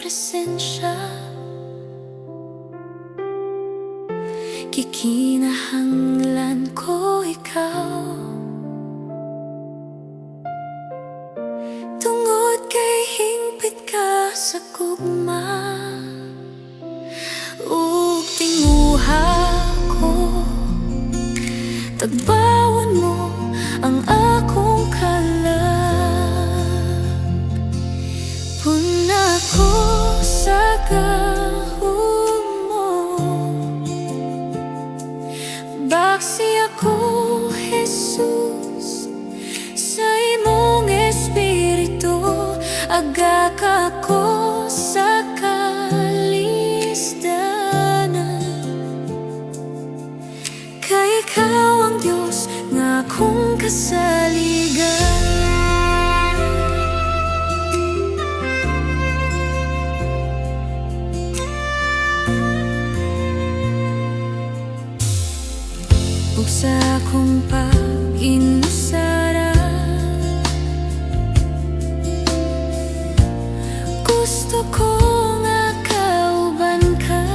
presensya. Kikinahanglan ko ikaw, tungod kay hingpit ka sa gugma. Ug tinguha ko, tagbawan mo ang akong kalag. Puna ko sa gahom mo, baksi ako, Jesus, sa imong espiritu. Agak ako sa kalisdanan, kay ikaw ang Diyos nga akong kasaligan. Ug sa akong pag-inusara, gusto ko nga kauban ka.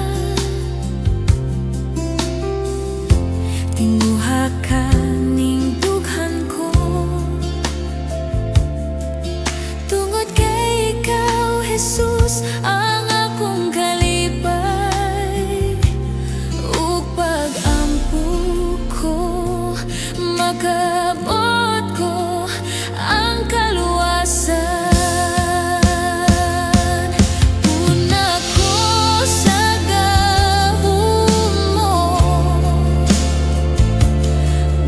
Tinguha ka ning dughan ko, tungod kay ikaw, Jesus, ang akong kalipay. Ug pag-ampo ko, makabot ko ang kaluwasan. Puna ko sa gahom mo,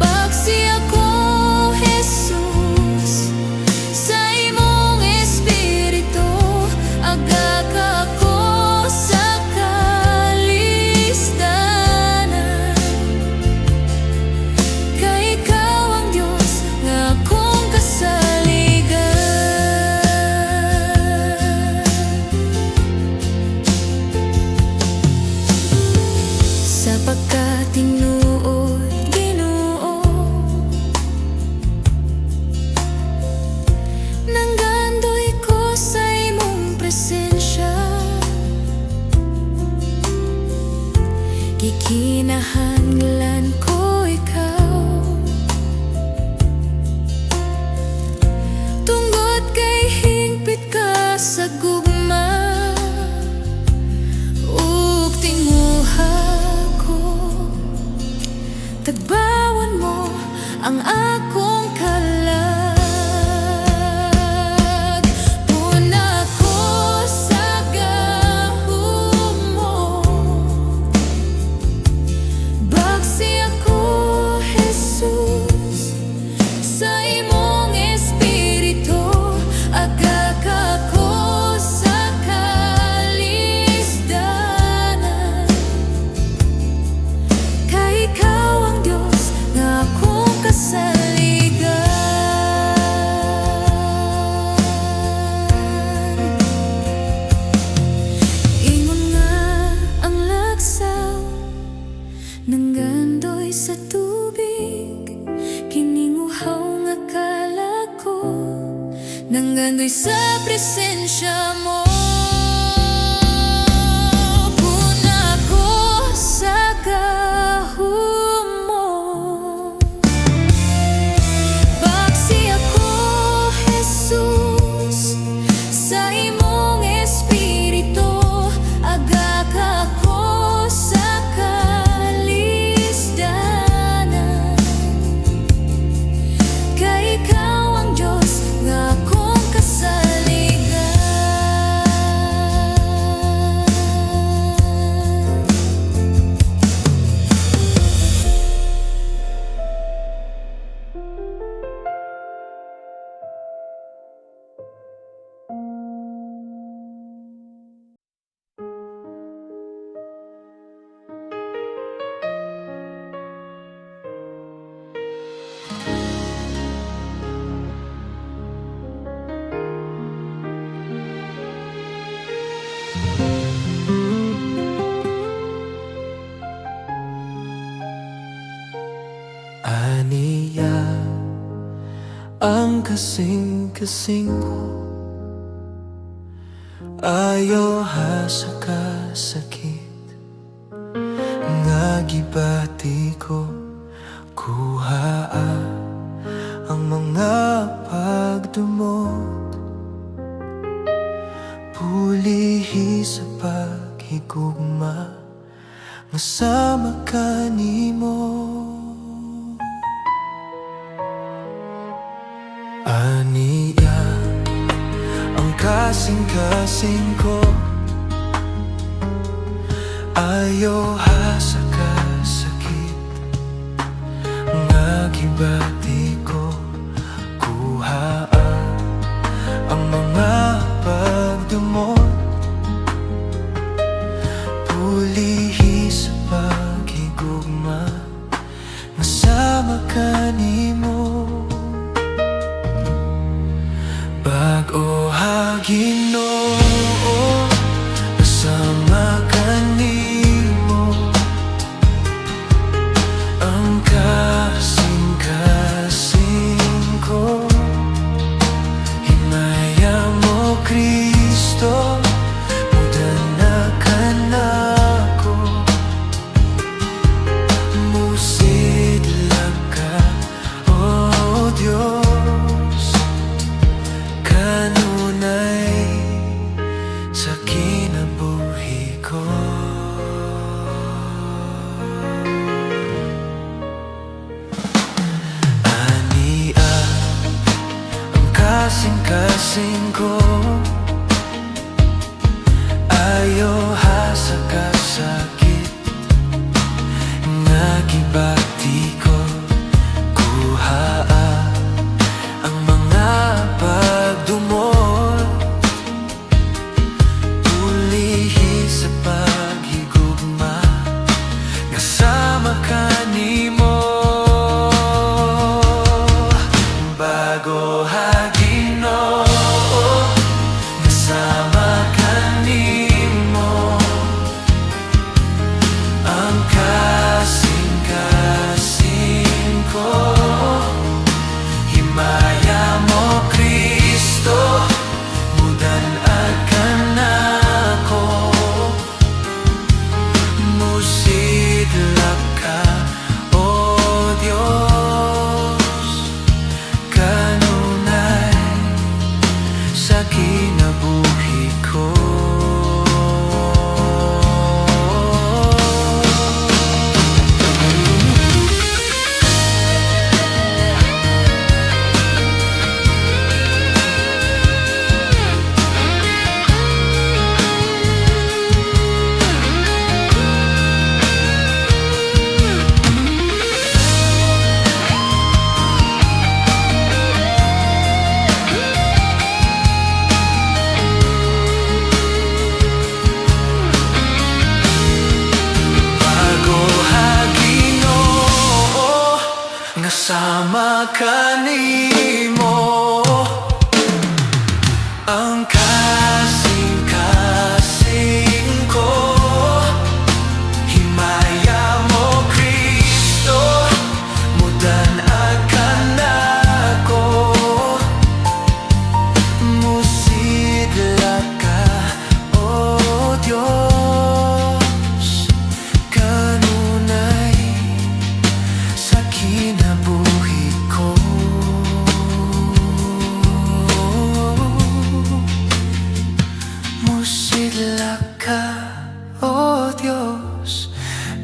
baksi ako, Jesus, sa imong espiritu. Agak ako sa kalisdanan, kay ikaw ang Diyos nga akong kasaligan. Sapagkat tinuod, Ginoo, nanggandoy ko sa imong presensya. Kikinahanglan ko ikaw, tungod kay hingpit ka sa gugma. Ug tinguha ko, tagbawan mo ang akong kalag. Puna ko sa gahom mo, baksi ako, Jesus, sa imong espiritu. Agak ako sa kalisdanan, kay ikaw ang Diyos nga akong kasaligan. Ingon nga ang lagsaw nanggandoy sa tubig, kininguhaw nga kalako, nanggandoy sa presensya mo. Puna ko sa gahom mo, baksi ako, Jesus, sa imong espiritu. Agak ako sa kalisdanan, kay ikaw ang Diyos nga akong kasaligan. Aniya ang kasing-kasing ko, Ayo ha sa kasakit nga gibati ko, kuha ang mga pagdumot, pulihi sa paghigugma nga sama kanimo. Aniya ang kasing-kasing ko, ayo ha sa kasakit nga gibati ko, kuha ang mga pagdumot, pulihi sa paghigugma nga sama kanimo. Bag-o ha Ginoo, kasama kanimo ang kasing-kasing ko. Himaya mo Kristo, mudanakan ako, musidlag ka, o Diyos, kanunay sa kinabuhi ko. Ania ang kasing-kasing ko, ayo ha sa kasakit nga gibati ko, kuha ang mga pagdumot, pulihi sa paghigugma nga sama kanimo. Bago ha Ginoo, kasama kanimo ang kasing-kasing ko. Himaya mo Kristo, mudan-akan ako, musidlak ka, o Diyos, kanunay sa kinabuhi ko. Bago ha Ginoo, nga sama kanimo ang kasing-kasing ko. Himaya mo Kristo, mudan-akan ako, musidlak ka, o Diyos, kanunay sa kinabuhi ko. Musidlak ka, o Diyos,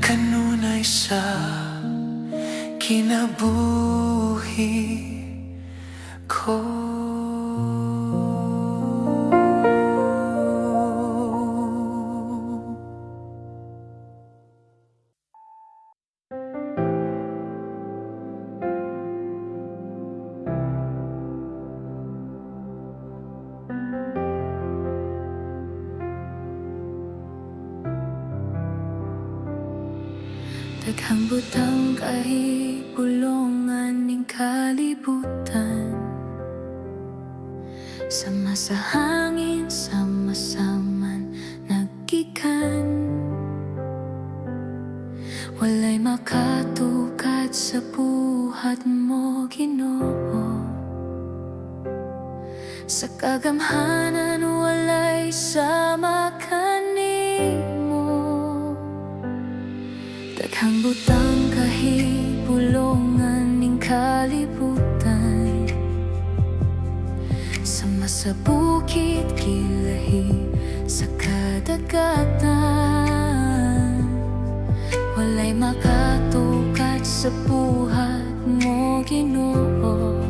kanunay sa kinabuhi ko. Daghang butang kahigulongan ning kalibutan, sama sa hangin, sama-saman naggikan. Walay makatukad sa buhat mo Ginoo, sa kagamhanan walay sama kanimo. Daghang butang kahibulongan ning kalibutan, sama sa bukid gilahi sa kadagatan. Walay makatukat sa buhat mo, Ginoo.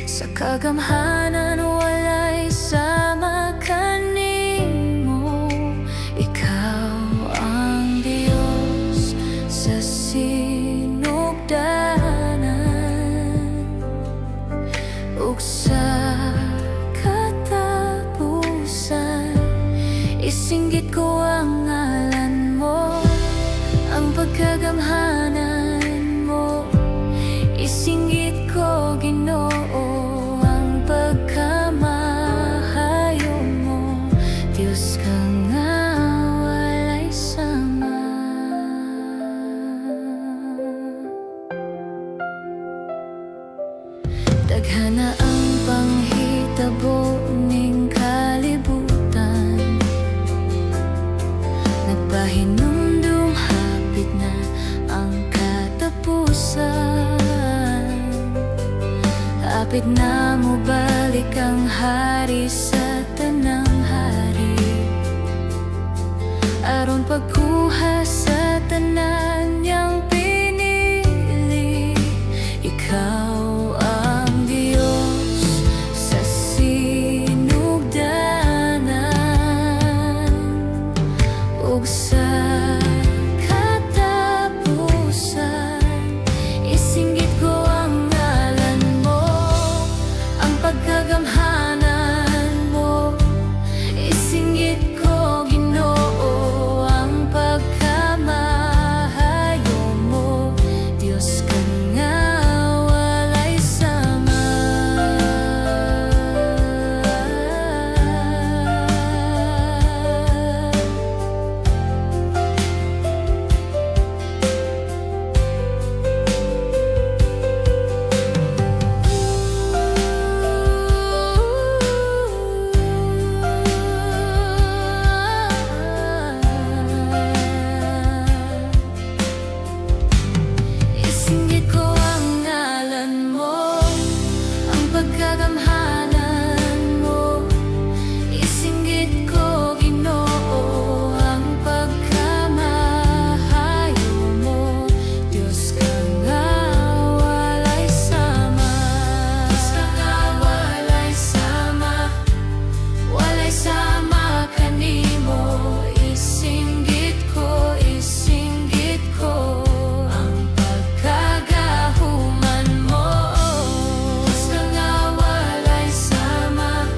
Sa kagamhanan walay sama kanimo. Ikaw ang Diyos sa sinugdanan, ug sa katapusan isinggit ko ang ngalan mo. Ang pagkagamhanan mo isinggit ko, Ginoo. Ang pagkamahayo mo, Diyos ka nga walay sama. Daghana ang panghitabo ning kalibutan, nagpahinumdum hapit na ang katapusan. Hapit na mo balik ang hari sa tanang hari, aron pagkuha sa tanan niyang pinili. Ikaw ang Diyos sa sinugdanan, ug sa katapusan isinggit ko ang ngalan mo. Ang pagkagamhanan mo isinggit ko, Ginoo. Ang pagkamahayo mo, Diyos ka nga walay sama. Isinggit ko ang ngalan mo. Ang pagkagamhanan mo isinggit ko, Ginoo. Ang pagkamahayo mo, Diyos ka nga walay sama. Diyos ka nga walay sama, walay sama kanimo. Isinggit ko, isinggit ko ang pagkagahuman mo. Diyos ka nga walay sama,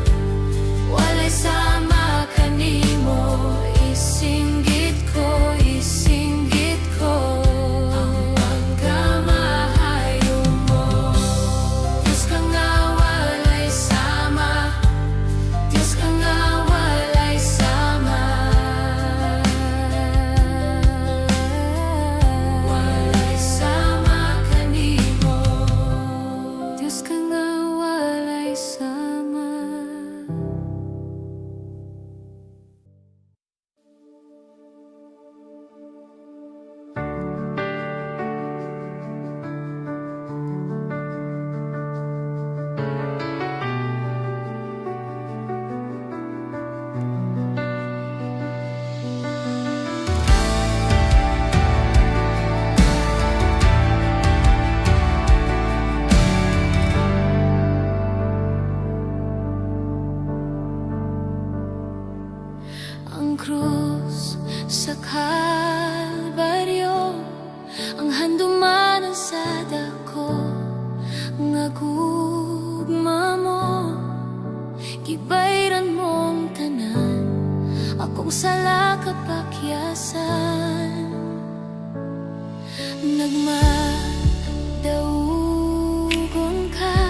walay sama kanimo. Isinggit ko, isinggit ko ang pagkamahayo mo. Diyos ka nga walay sama, Diyos ka nga walay sama, walay sama kanimo. Diyos ka nga walay sama. Ang krus sa Kalbaryo, ang handumanan sa dako, nga gugma mo, gibayran mong tanan, akong sala kapakyasan. Nagmadaugon ka,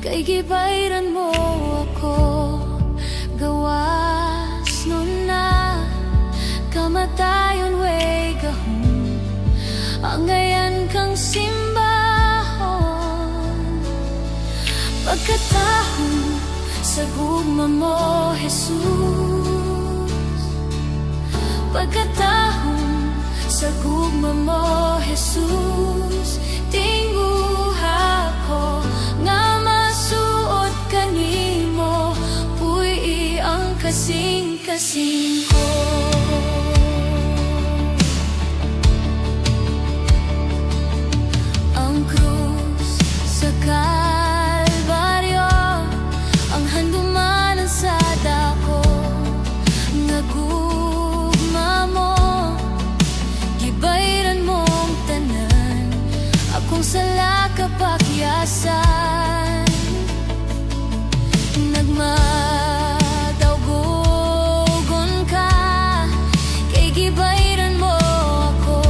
kay gibayran mo ako. Gawas nun na kamatayon way gahom, angayan kang simbahon. Pagkatahon sa sa gugma mo, Jesus. Pagkatahong sa gugma mo, Jesus, tinguha ko nga masuot kanimo, puy ang kasing-kasing ko. Ang krus sa Kalbaryo, ang handumanan sa dako, nagugma mo, gibayran mong tanan, akong sala kapakyasan. Nagmadawgogon ka, kay gibayran mo ako,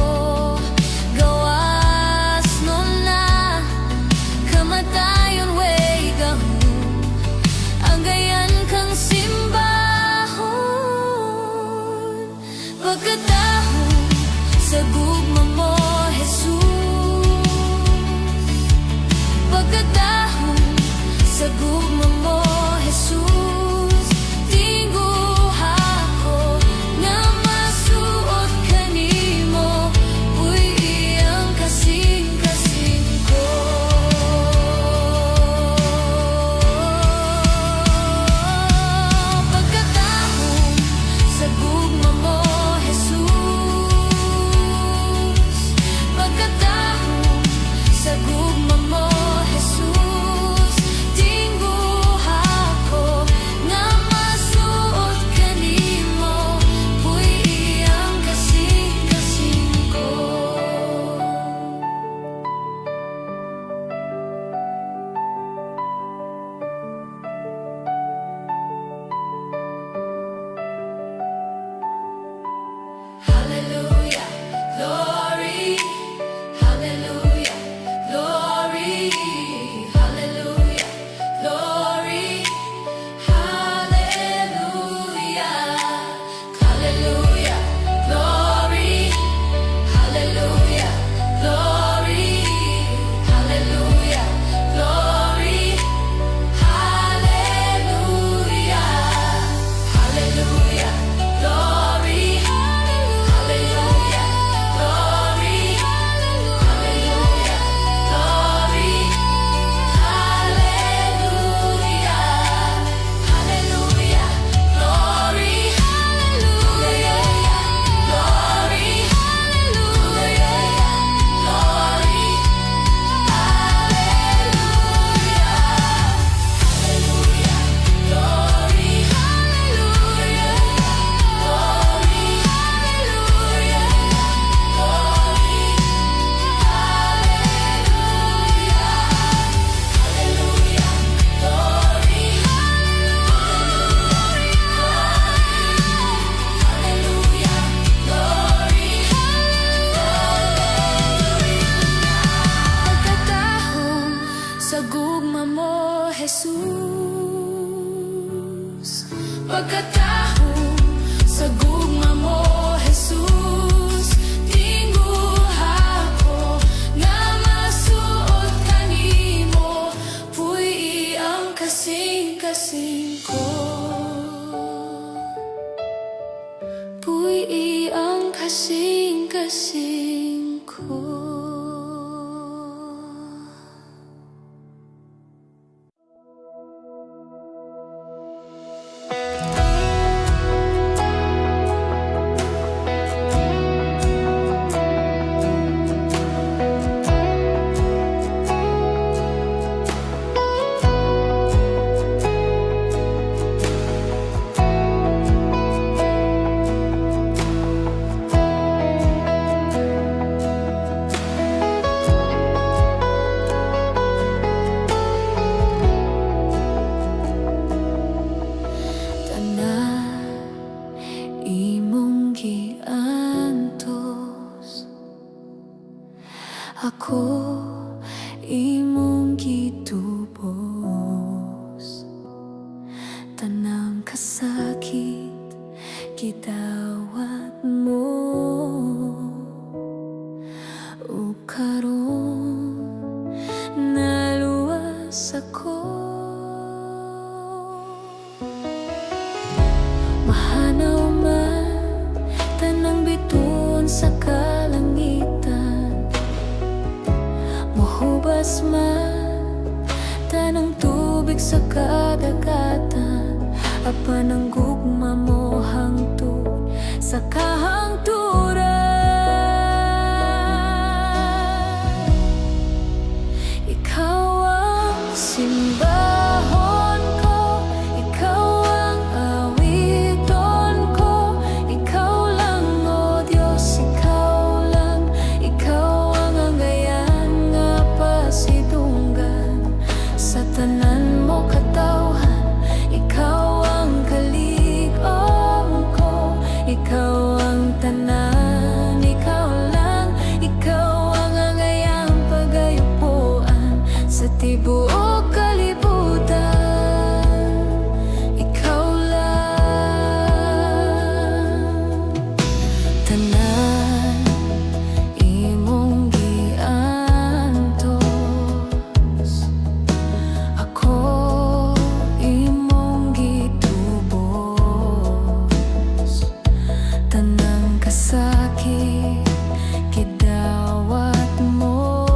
gawas nun na, kamatayon way gahom, ang gayan kang simbahon. Pagkatahong sa gugma mo, Jesus. Pagkatahong sa gugma mo, Jesus, tinguha ko nga masuot kanimo, uy iyang kasing-kasing ko. Pagkatahong sa gugma mo, Jesus. Pagkatahong sa gugma mo, Jesus, tinguha ko nga masuot kanimo, uy iyang kasing-kasing ko. Hallelujah, glory. Hallelujah, glory. Hallelujah, glory. Hallelujah. Hallelujah, glory. Hallelujah, glory. Hallelujah, glory. Hallelujah. Hallelujah, glory. Hallelujah, glory. Hallelujah, glory. Hallelujah. Hallelujah, glory. Hallelujah, glory. Pagkatahong sa gugma mo, Jesus. Pagkatahong sa gugma mo, Jesus, tinguha ko nga masuot kanimo, puy iyang kasing-kasing ko. Puy iyang kasing-kasing ko. sa kalangitan, mohubas man tanang tubig sa kadagatan, apan ang gugma mo hangtod sa kahangturan. Ikaw ang simbahon ko, ikaw ang awiton ko, ikaw lang, o Diyos, ikaw lang. Ikaw ang angayan nga pasidunggan sa tanan mo katawhan. Ikaw ang kalig-om ko, ikaw ang tanan, ikaw lang. Ikaw ang angayang pagayupuan sa tibuok kalibutan. Ikaw lang. Tanan imong giantos, ako imong gitubos. Tanang kasakit gidawat mo,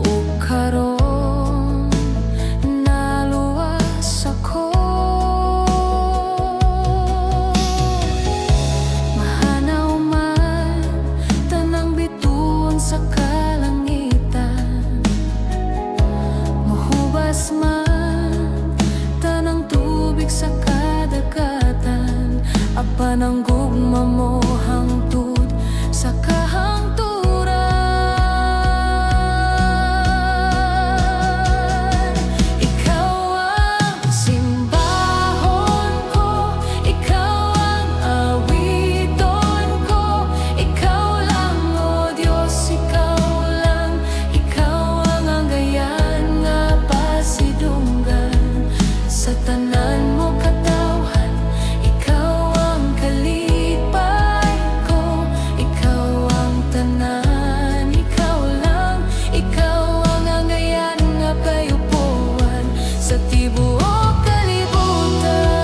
ug karon naluwas ako. Mahanaw man tanang bituon sa kalangitan, mohubas man tanang tubig sa kadagatan, apan ang gugma mo hangtod sa kahangturan. Ikaw ang simbahon ko, ikaw ang awiton ko, ikaw lang, o Diyos, ikaw lang. Ikaw ang anggayan nga pasidunggan sa tanan mo katawhan. Ikaw ang kalipay ko, ikaw ang tanan, ikaw lang. Ikaw ang angayan nga kayupuan sa tibuok kalibutan.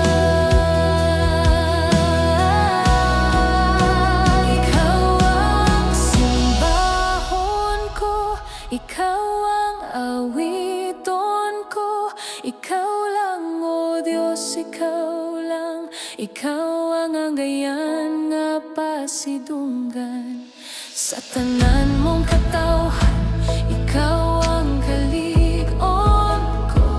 Ikaw ang simbahon ko, ikaw ang awiton ko, ikaw lang, o Diyos, ikaw lang. Ikaw ang anggayan nga pasidunggan sa tanan mong katawhan. Ikaw ang kalig-om ko,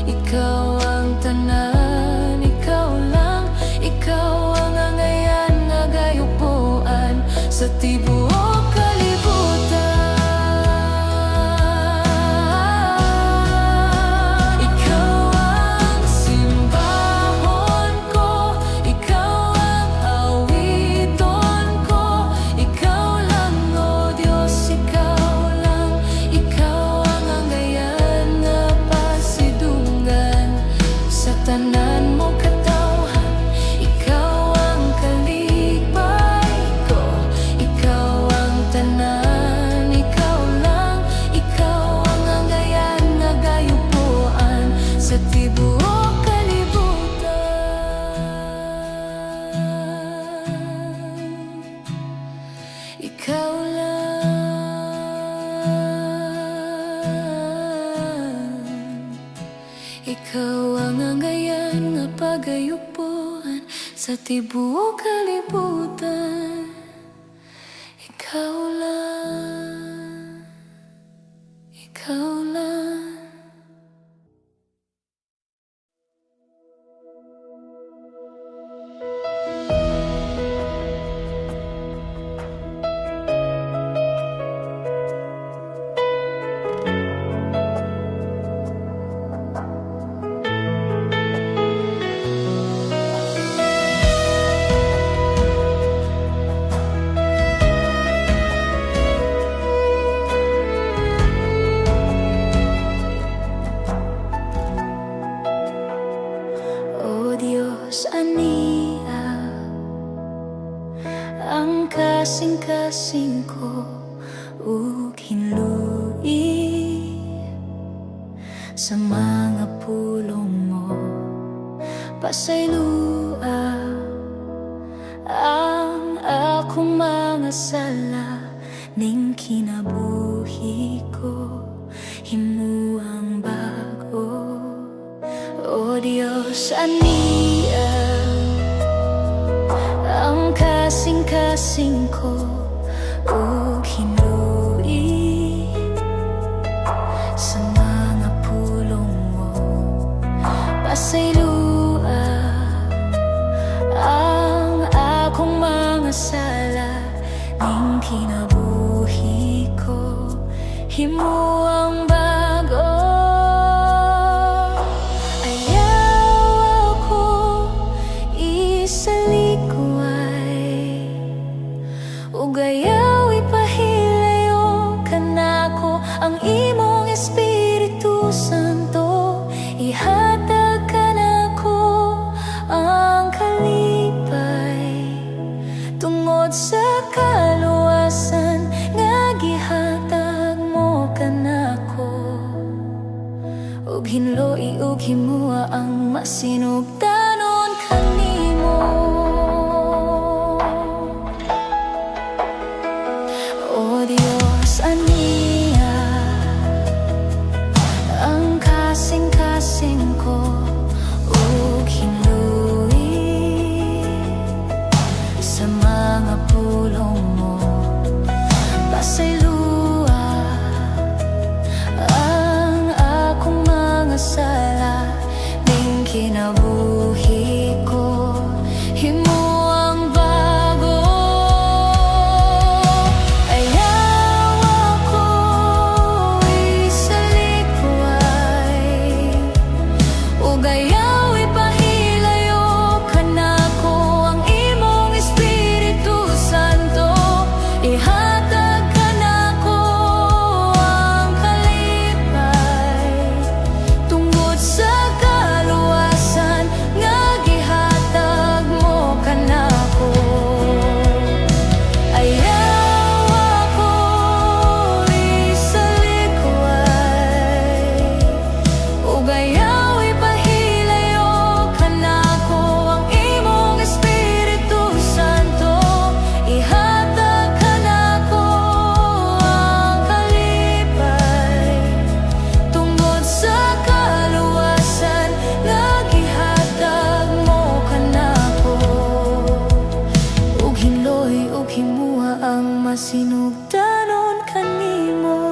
ikaw ang tanan, ikaw lang. Ikaw ang angayan nga gayupuan sa tibuok kalibutan. Ikaw ang simbahon ko, ikaw ang awiton ko, ikaw lang, o Diyos, ikaw lang. Ikaw ang anggayan nga pasidunggan sa tanan mo katawhan. Ikaw ang kalipay ko, ikaw ang tanan, ikaw lang. Ikaw ang anggayan nga gayupuan sa tibuok kalibutan. Ikaw lang. Ikaw ang anggayan nga pagayupuan sa tibuok kalibutan. Ikaw lang. Ikaw lang. kasing-kasing ko ug hinluwi sa mga pulong mo, pasaylua ang kinabuhi ko, himuang bago. O Diyos, aniya ang kasing-kasing ko ug hinlui sa mga pulong mo. Pasaylua ang akong mga sala, ning kinabuhi ko, himuang bago. Ayaw ako isalikuay, ug ayaw ipahilayo kanako ang imong Espiritu Santo. Ihatag kanako ang kalipay tungod sa kaluwasan nga gihatag mo kanako. Ug hinloi ug himua ang masinugdanon kanimo. O Diyos, aniya ang kasing-kasing ko ug hinlui sa mga pulong mo. Pasaylua ang akong mga sala, ning kinabuhi ko, himuang bago. Ayaw ako isalikuay, ug ayaw ipahilayo kanako ang imong Espiritu Santo. Ihatag kanako ang kalipay tungod sa kaluwasan nga gihatag mo kanako. Ayaw ako isalikuay, ug ayaw ipahilayo kanako ang imong Espiritu Santo. Ihatag kanako ang kalipay tungod sa kaluwasan nga gihatag mo kanako. Ug hinloy ug himua ang masinugdanon kanimo.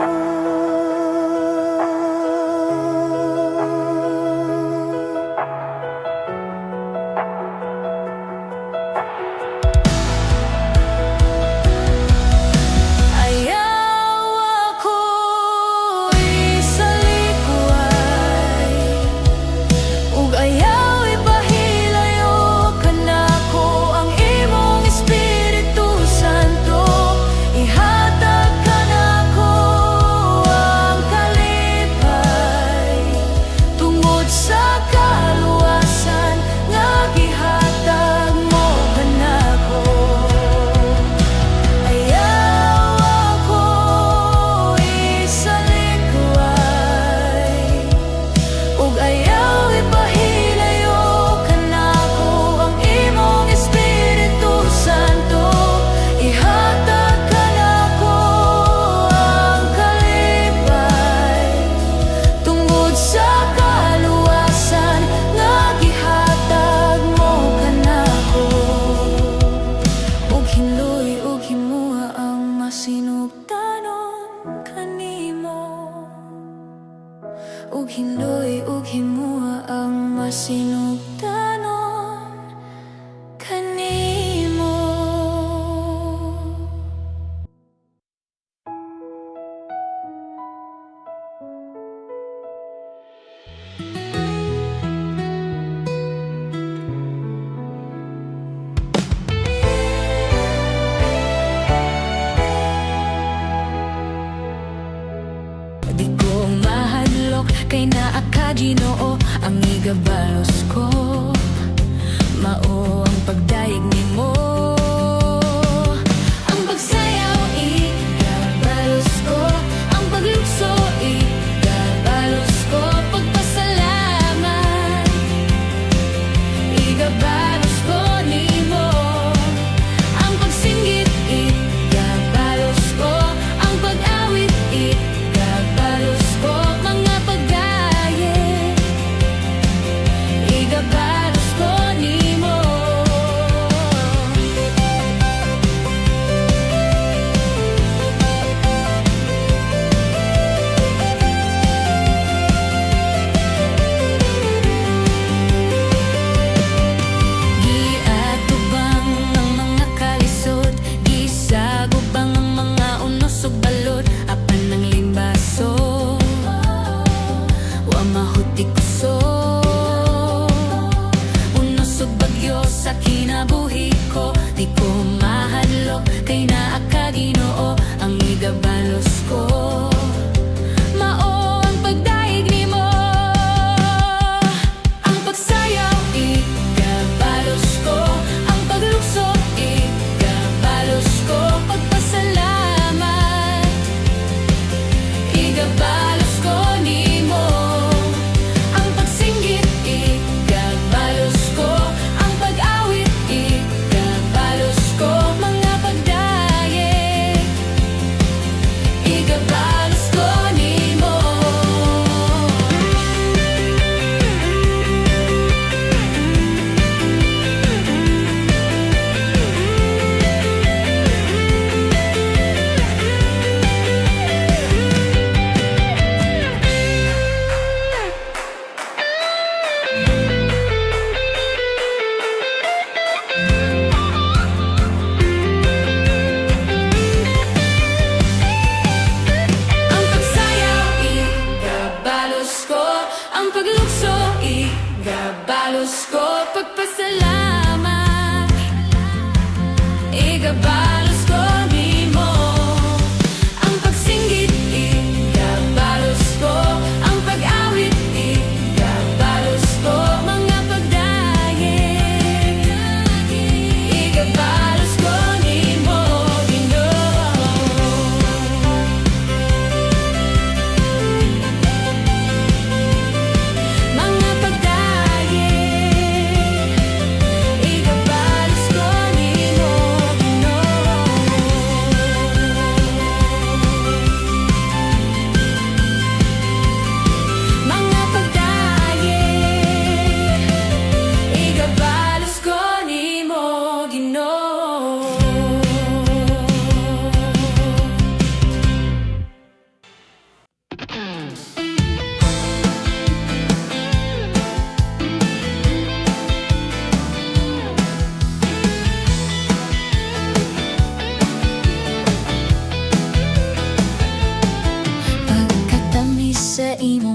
Ayaw ako isalikuay, ug ayaw ipahilayo kanako ang imong Espiritu Santo. Ihatag kanako ang kalipay tungod sa kaluwasan nga gihatag mo kanako. Ayaw ako isalikuay, ug ayaw ipahilayo kanako ang imong Espiritu Santo. Ihatag kanako ang kalipay tungod sa kaluwasan nga gihatag mo kanako. Ug hinloy ug himua ang masinugdanon kanimo. Ug hinloy ug himua ang masinugdanon kanimo. Di ko mahadlok kay naa ka Ginoo ang igabalos ko. Mao ang pagdayeg nimo, ang pagsayaw igabalos ko, ang paglukso igabalos ko, pagpasalamat igabalos ko nimo, ang pagsinggit igabalos ko, ang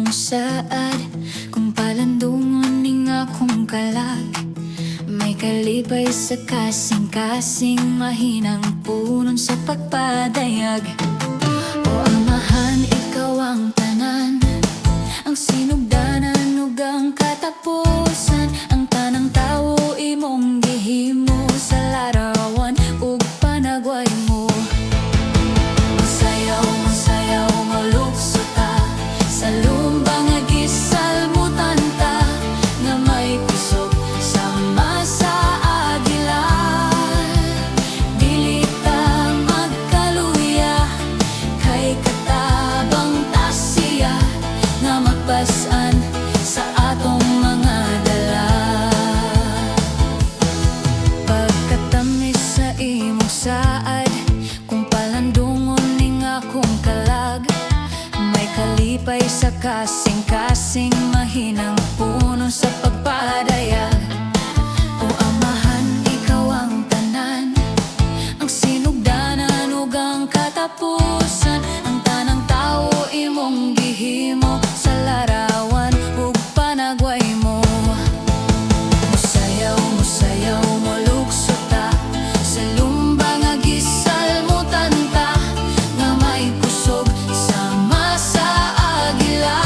mo saad, kung palandungon ning akong kalag. May kalipay sa kasing-kasing, mahinang punon sa pagpadayag. O Amahan, ikaw ang tanan, ang sinugdanan ug ang katapusan. Ang tanang tawo imong gihimo sa larawan ug panagway mo. Masayaw, masayaw, malukso ta sa lumbang nga gisalmutan ta, nga may kusog sama sa agila. Dili ta magkaluya, kay katabang ta siya, nga magpasan sa atong mga dala. Pagkatamis sa imong saad, kung palandungon ning akong kalag. May kalipay sa kasing-kasing, mahinang puno sa pagpadayag. O Amahan, ikaw ang tanan, ang sinugdanan ug ang katapusan. Ang tanang tawo imong gihimo sa larawan ug panagway mo. Musayaw, musayaw, malukso ta sa lumbang nga gisalmutan ta, nga may kusog sama sa agila.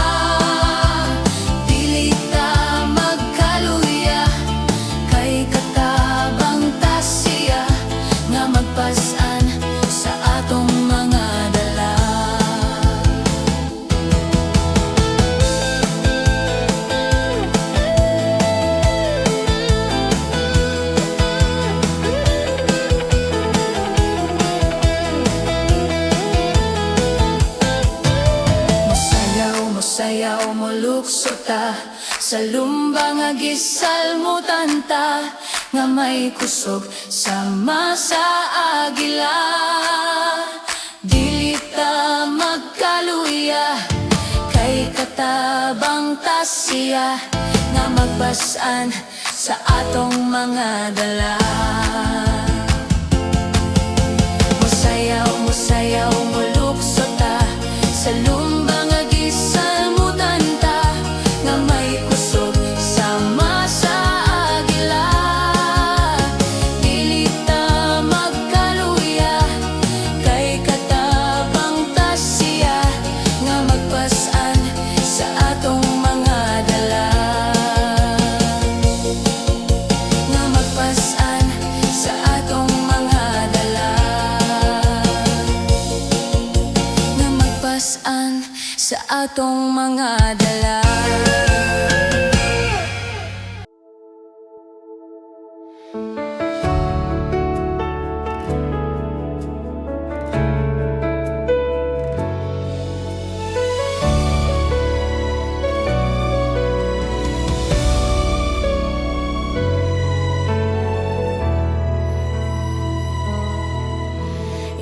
Dili ta magkaluya, kay katabang ta siya, nga magpasan sa atong mga dala. Masayaw, masayaw, malukso ta sa lumbang nga gisalmutan ta, nga may kusog sama sa agila. Dili ta magkaluya, kay katabang ta siya, nga magpasan sa atong mga dala. Musayaw, musayaw, malukso ta sa lumbang nga gisalmutan ta, nga may kusog sama sa agila. Dili ta magkaluya, kay katabang ta siya, nga magpasan sa atong mga dala. Nga magpasan sa atong mga dala. Nga magpasan sa atong mga dala.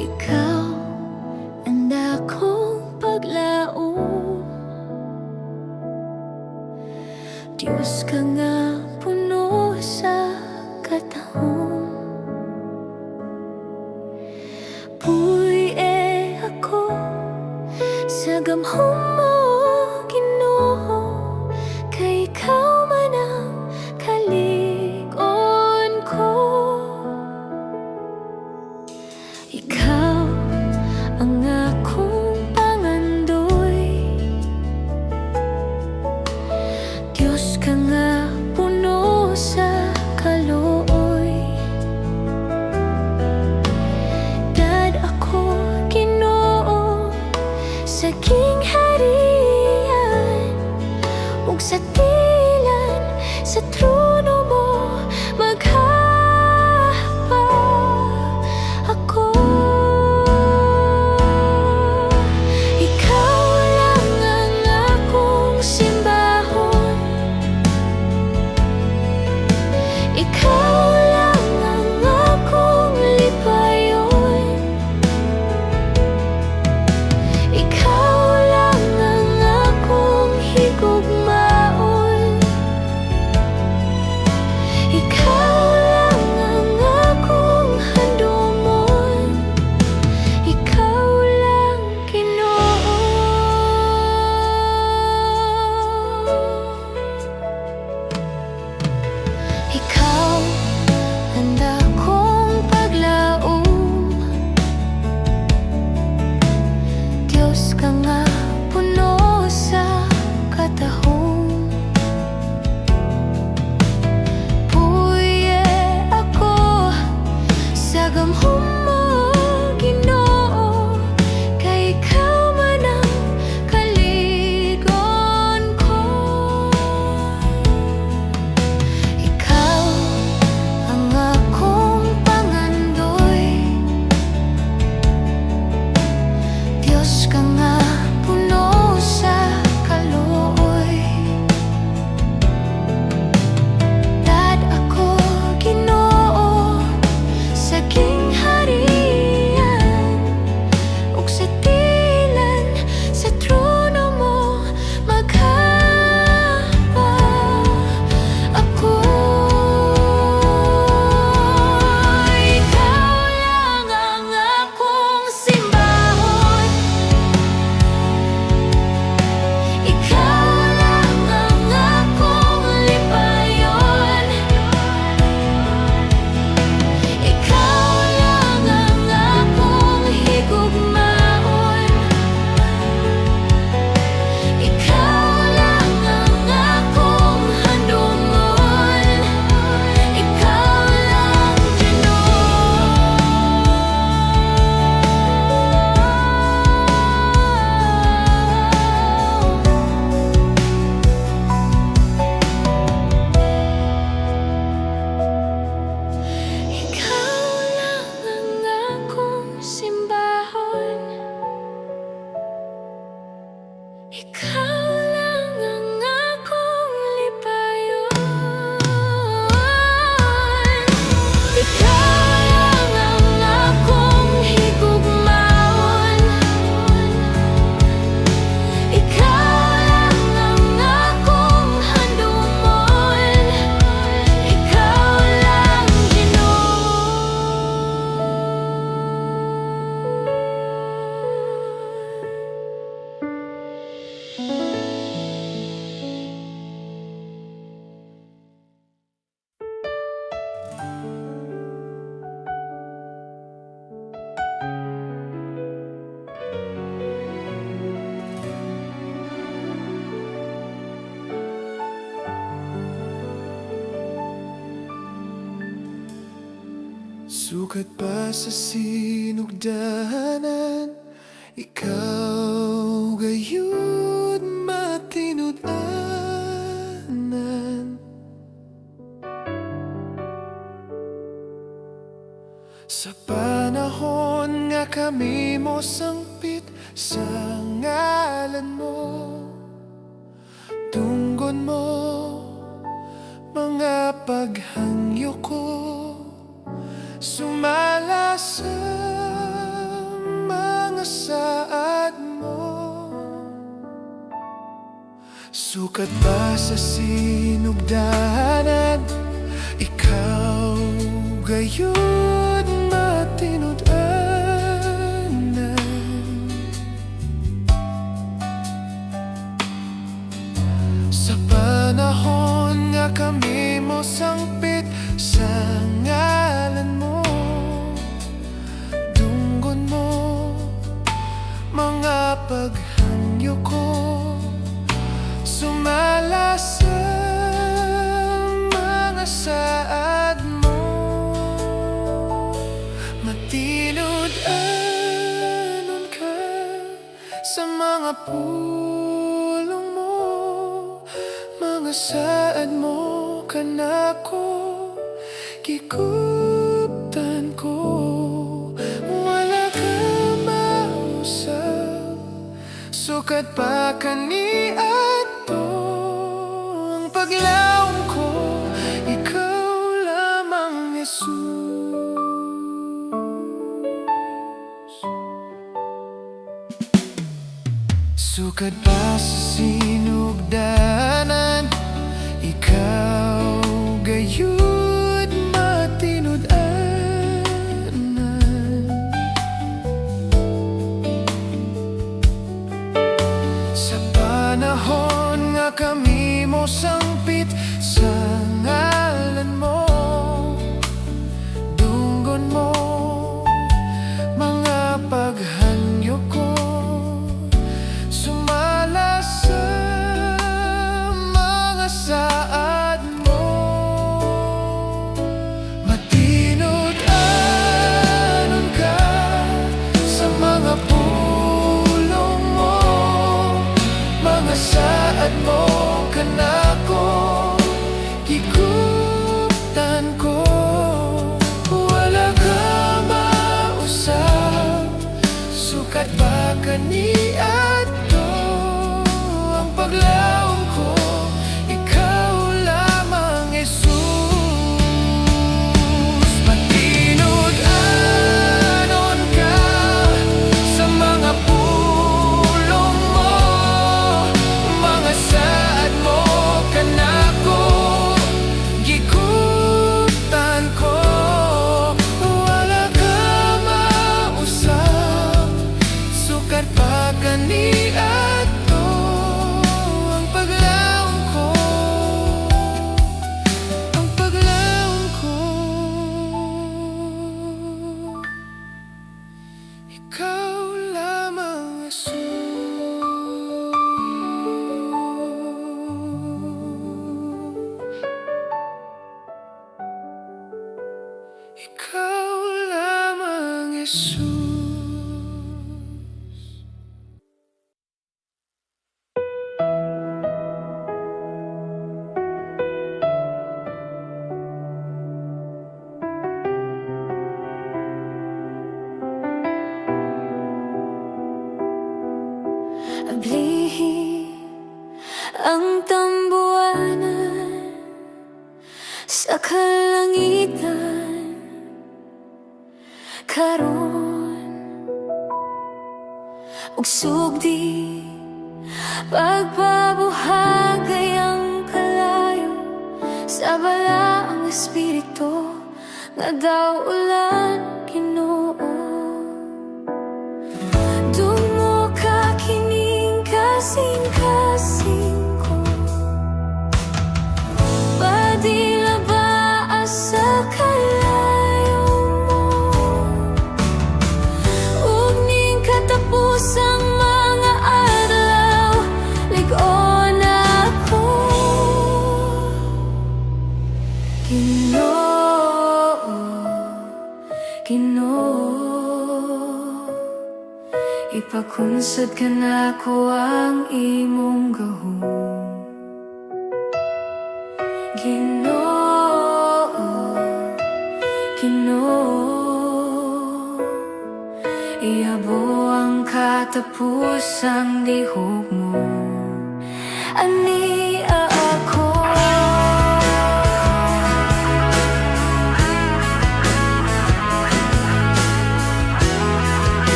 Ikaw ang akong paglao, Diyos ka nga puno sa katahom. Puy ako sa gamhom mo, Ginoo, kay ikaw man ang kalig-on ko. Ikaw ang akong pangandoy, Diyos ka nga puno sa kalooy. Dad ako, Ginoo, sa king harian, ug sa tilan sa trono mo maghahapa ako. Ikaw lang ang akong simbahon, ikaw lang ang akong lipayon. Ikaw lang ang akong higugmaon. Ikaw lang ang akong lipayon. Ikaw lang ang akong higugmaon. Ikaw lang ang akong handumon. Ikaw lang, Ginoo. Sukat pa sa sinugdanan, ikaw gayud matinud-anan. Sa panahon nga kami mo sangpit sa ngalan mo, tunggon mo mga paghangyo ko, sumala sa mga saad mo. Sukat pa sa sinugdanan, ikaw gayud matinud-anan. Sa panahon nga kami mo sangpit sa ngalan mo, dunggon mo mga paghangyo ko, sumala sa mga saad mo. Matinud-anon ka sa mga pulong mo, mga saad mo kanako gikuptan ko. Wala ka mausap, sukat pa kaniadto ang paglaom ko, ikaw lamang, Jesus. Sukat pa sa sinugdanan, ikaw gayud matinud-anan. Sa panahon nga kami mo sangpit sa ngalan mo, dunggon mo mga paghangyo ko, sumala sa mga saad mo. Matinud-anon ka sa mga pulong mo, mga saad mo kanako gikuptan ko. Wala ka mausap, sukat ba kaniadto ang paglaom ko, ikaw lamang, Jesus. Matinud-anon ka sa mga pulong mo, mga saad mo ang tambuanan sa kalangitan karon ug sugdi pagpabuhagay ang kalayo sa balaang espiritu nga daw ulan Ginoo. Dungo ka kining kasing-kasing ko, padila ba sa kalayo mo, ug ning katapusang mga adlaw lig-on ako Ginoo, ipakunsad ka na ko ang imong gahom. Ginoo, iabo ang katapusang lihok mo. Ani ako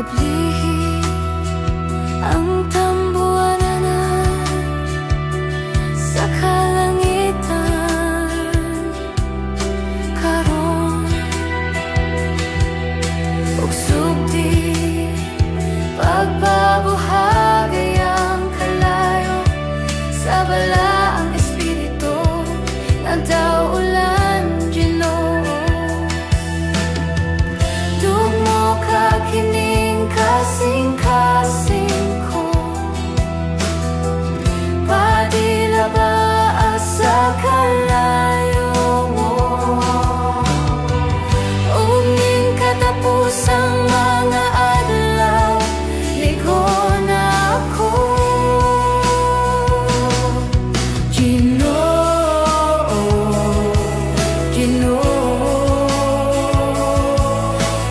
ablihi ang tambuanan sa kalangitan karon ug sugdi pagpabuhagay ang kalayo sa balaang espiritu nga daw ulan Ginoo. Dungo ka kining kasing-kasing ko, padila ba sa kalayo mo, ug ning katapusang mga adlaw ligon ako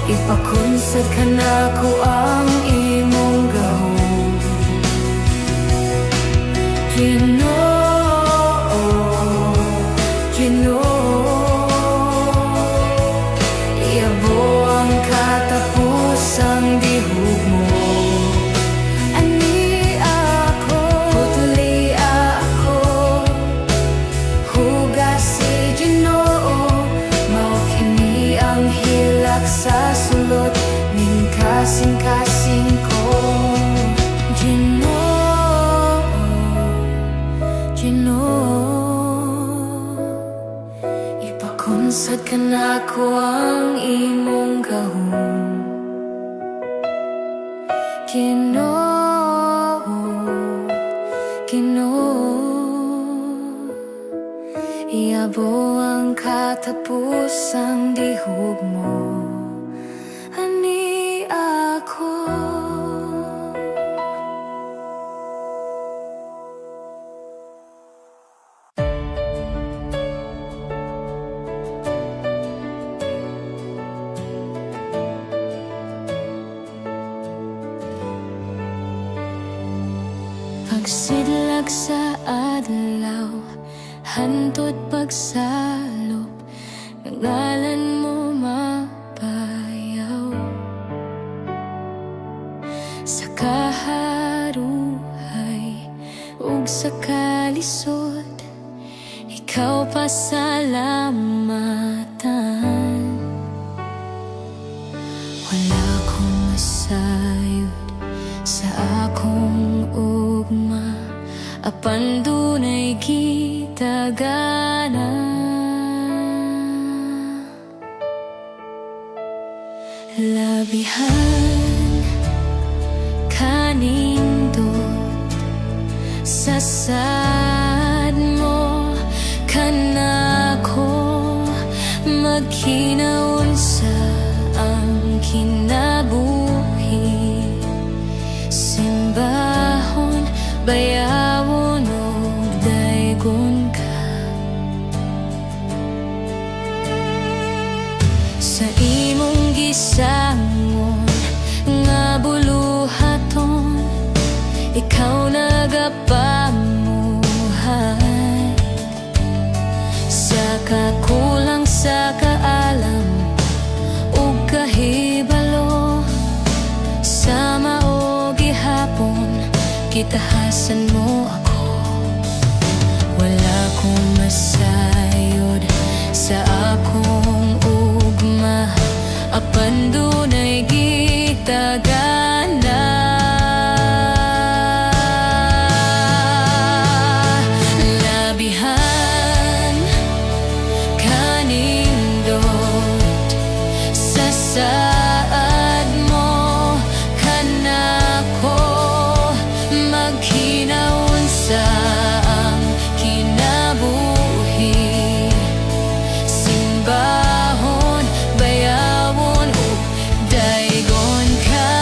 ipakunsad ka na ko ang imong gahom. Iabo ang katapusang dihog mo. Ani ako, putuli ako, hugas si Ginoo, mao kini ang hilak sa sulod ning kasing-kasing ko. Ipakunsad ka na ko ang imong gahom. Iabo ang katapusang dihog mo. Ani ako pagsidlag sa adlaw, hantod pagsalop, ng ngalan mo mapayaw. Sa kaharuhay ug sa kalisod, ikaw pasalamatan. Wala akong masayod sa akong ugma, apan dunay gitagana. Labihan kanindot sa sad mo, kanako magkinaunsa ang kinabuhi. Simbahon, bayawon ug daygon ka. Sa imong gisangon gitahasan mo ako. Wala kong masayod sa akong ugma, apan dunay gitagana. Labihan kanindot sa saad mo kanako, maghinawunsa ang kinabuhi. Simbahon, bayawon ug daygon ka.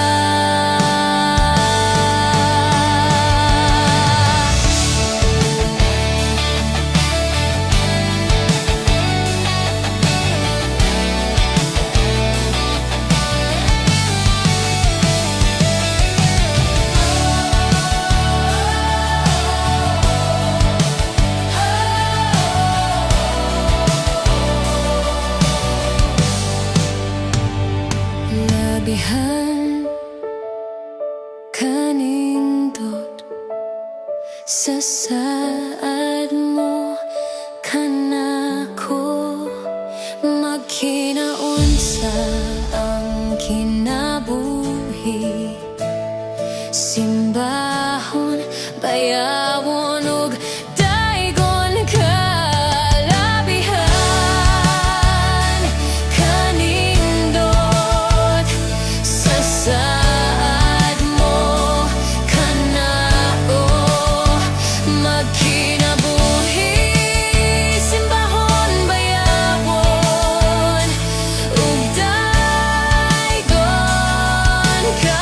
Labihan kanindot sa saad mo kanako, magkinaunsa ang kinabuhi. Simbahon, bayawon ug daygon ka. Labihan kanindot sa saad mo kanako, magkinabuhi. Simbahon, bayawon ug daygon ka.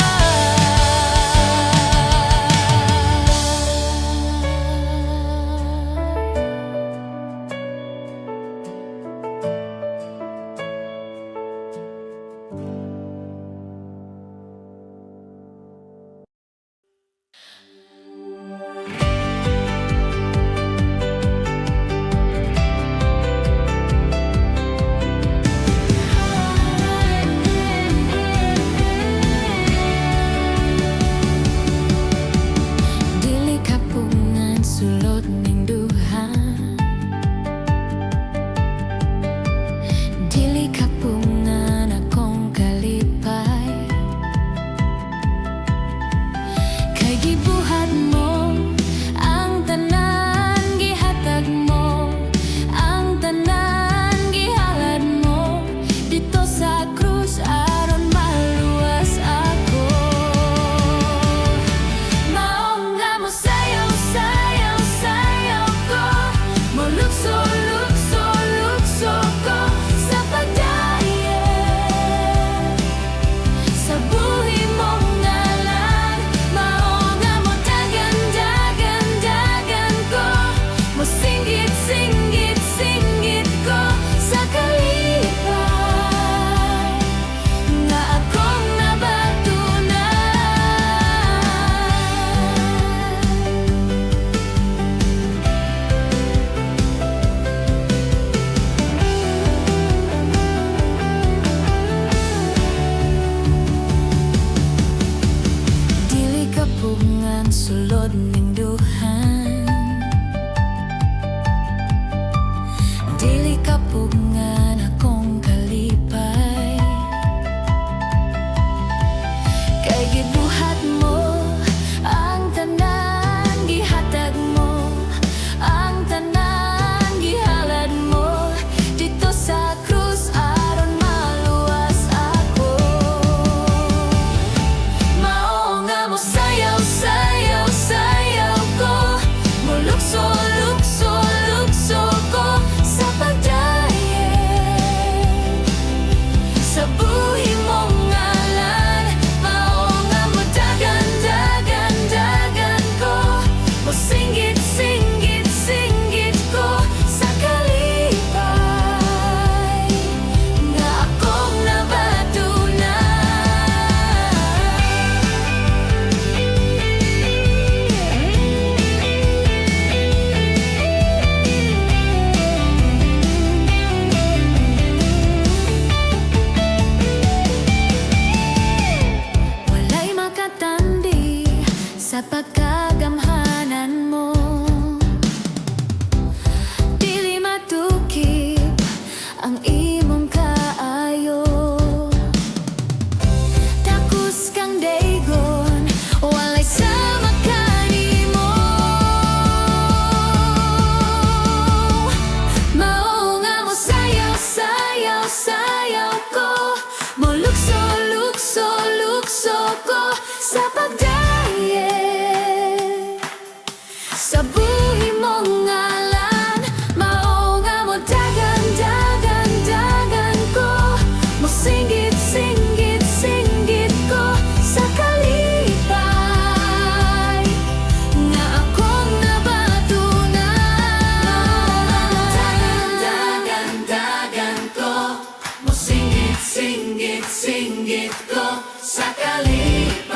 langit ko sa kalipay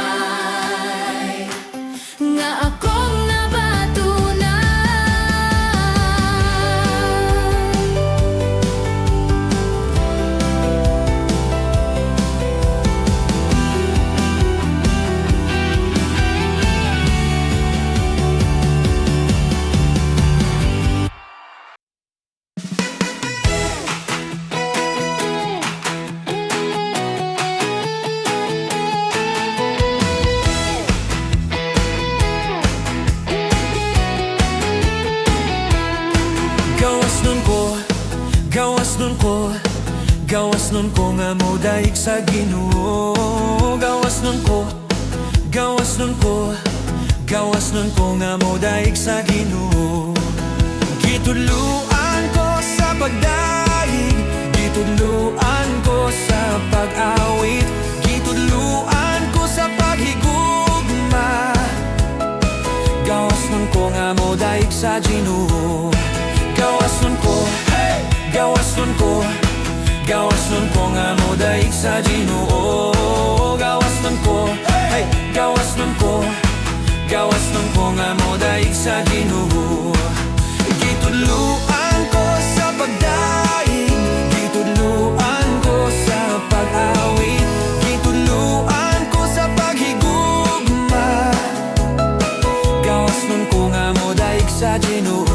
nga akong nabatunan. Gawas nun ko nga mo daig sa Ginoo. Gawas nun ko nga mo daig sa Ginoo. Gitudluan ko sa pagdaig, gitudluan ko sa pag-awit, gitudluan ko sa paghigugma. Gawas nun ko nga mo daig sa Ginoo. Gawas nun ko nga mo daig sa Ginoo. Gawas nun ko nga mo daig sa Ginoo. Gitudluan ko sa pagdaig, gitudluan ko sa pag-awit, gitudluan ko sa paghigugma. Gawas nun ko nga mo daig sa Ginoo.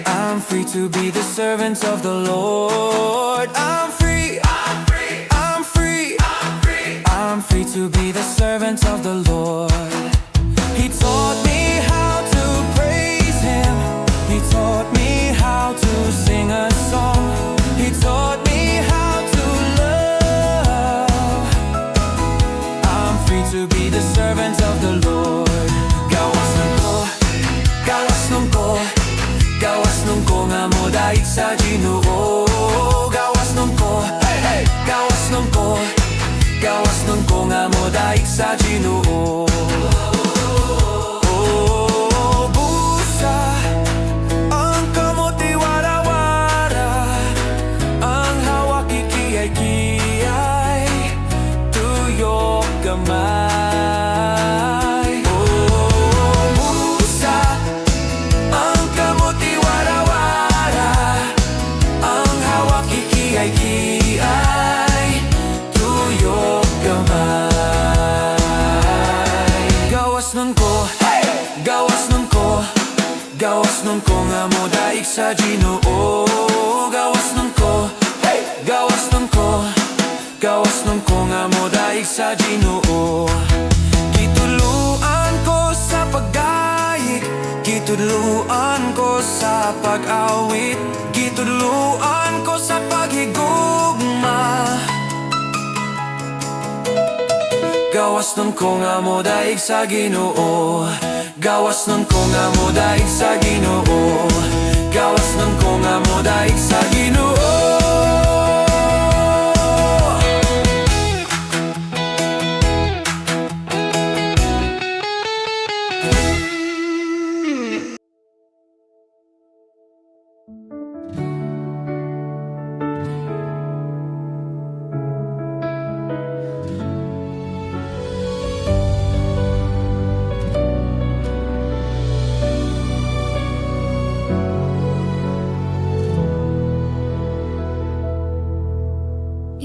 I'm free to be the servants of the Lord. I'm free to be the servants of the Lord. He taught me how to praise Him. He taught me how to sing a song. He taught me how to love. I'm free to be the servants of the Lord. Gawas nun ko nga mo daig sa Ginoo. Gawas nun ko nga mo daig sa Ginoo. Busa ang kamote wara-wara, ang hawak ikiyay-kiyay, tuyok gamay. Busa ang kamote wara-wara, ang hawak ikiyay-kiyay, tuyok gamay. Gawas nun ko nga mo daig sa Ginoo. Gawas nun ko nga mo daig sa Ginoo. Gitudluan ko sa pagdaig, gitudluan ko sa pag-awit, gitudluan ko sa paghigugma. Gawas nun ko nga mo daig sa Ginoo. Gawas nun ko nga mo daig sa Ginoo. Gawas nun ko nga mo daig sa Ginoo.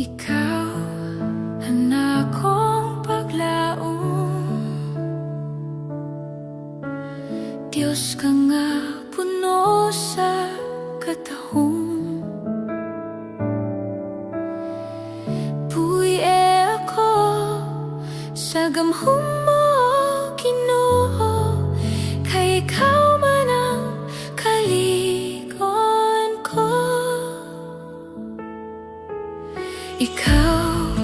Ikaw ang akong paglaom, Diyos ka nga puno sa katahom. Puwi ako sa gamhom mo, Ginoo, kay ikaw man ang kaligon ko. Ikaw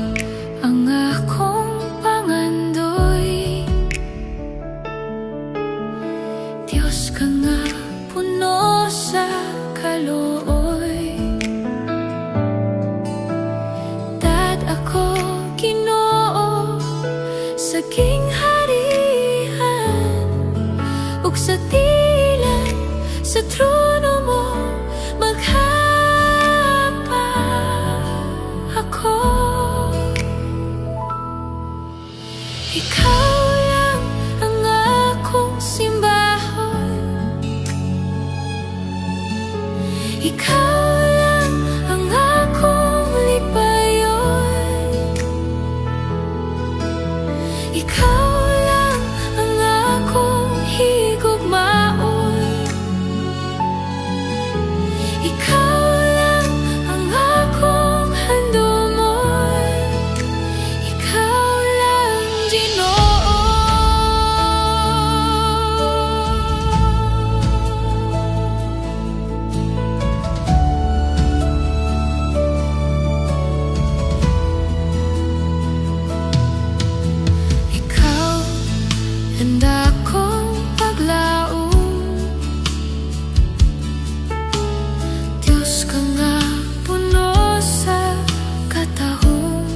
ang akong pangandoy, Diyos ka nga puno sa kalooy. king harian, ug sa tilan sa trono mo maghapa ako. Ikaw lang ang akong simbahon, ikaw lang ang akong lipayon, ikaw lang ang akong higugmaon, ikaw lang ang akong handumon, ikaw lang Ginoo. Ikaw ang akong paglaom, Diyos ka nga puno sa katahom.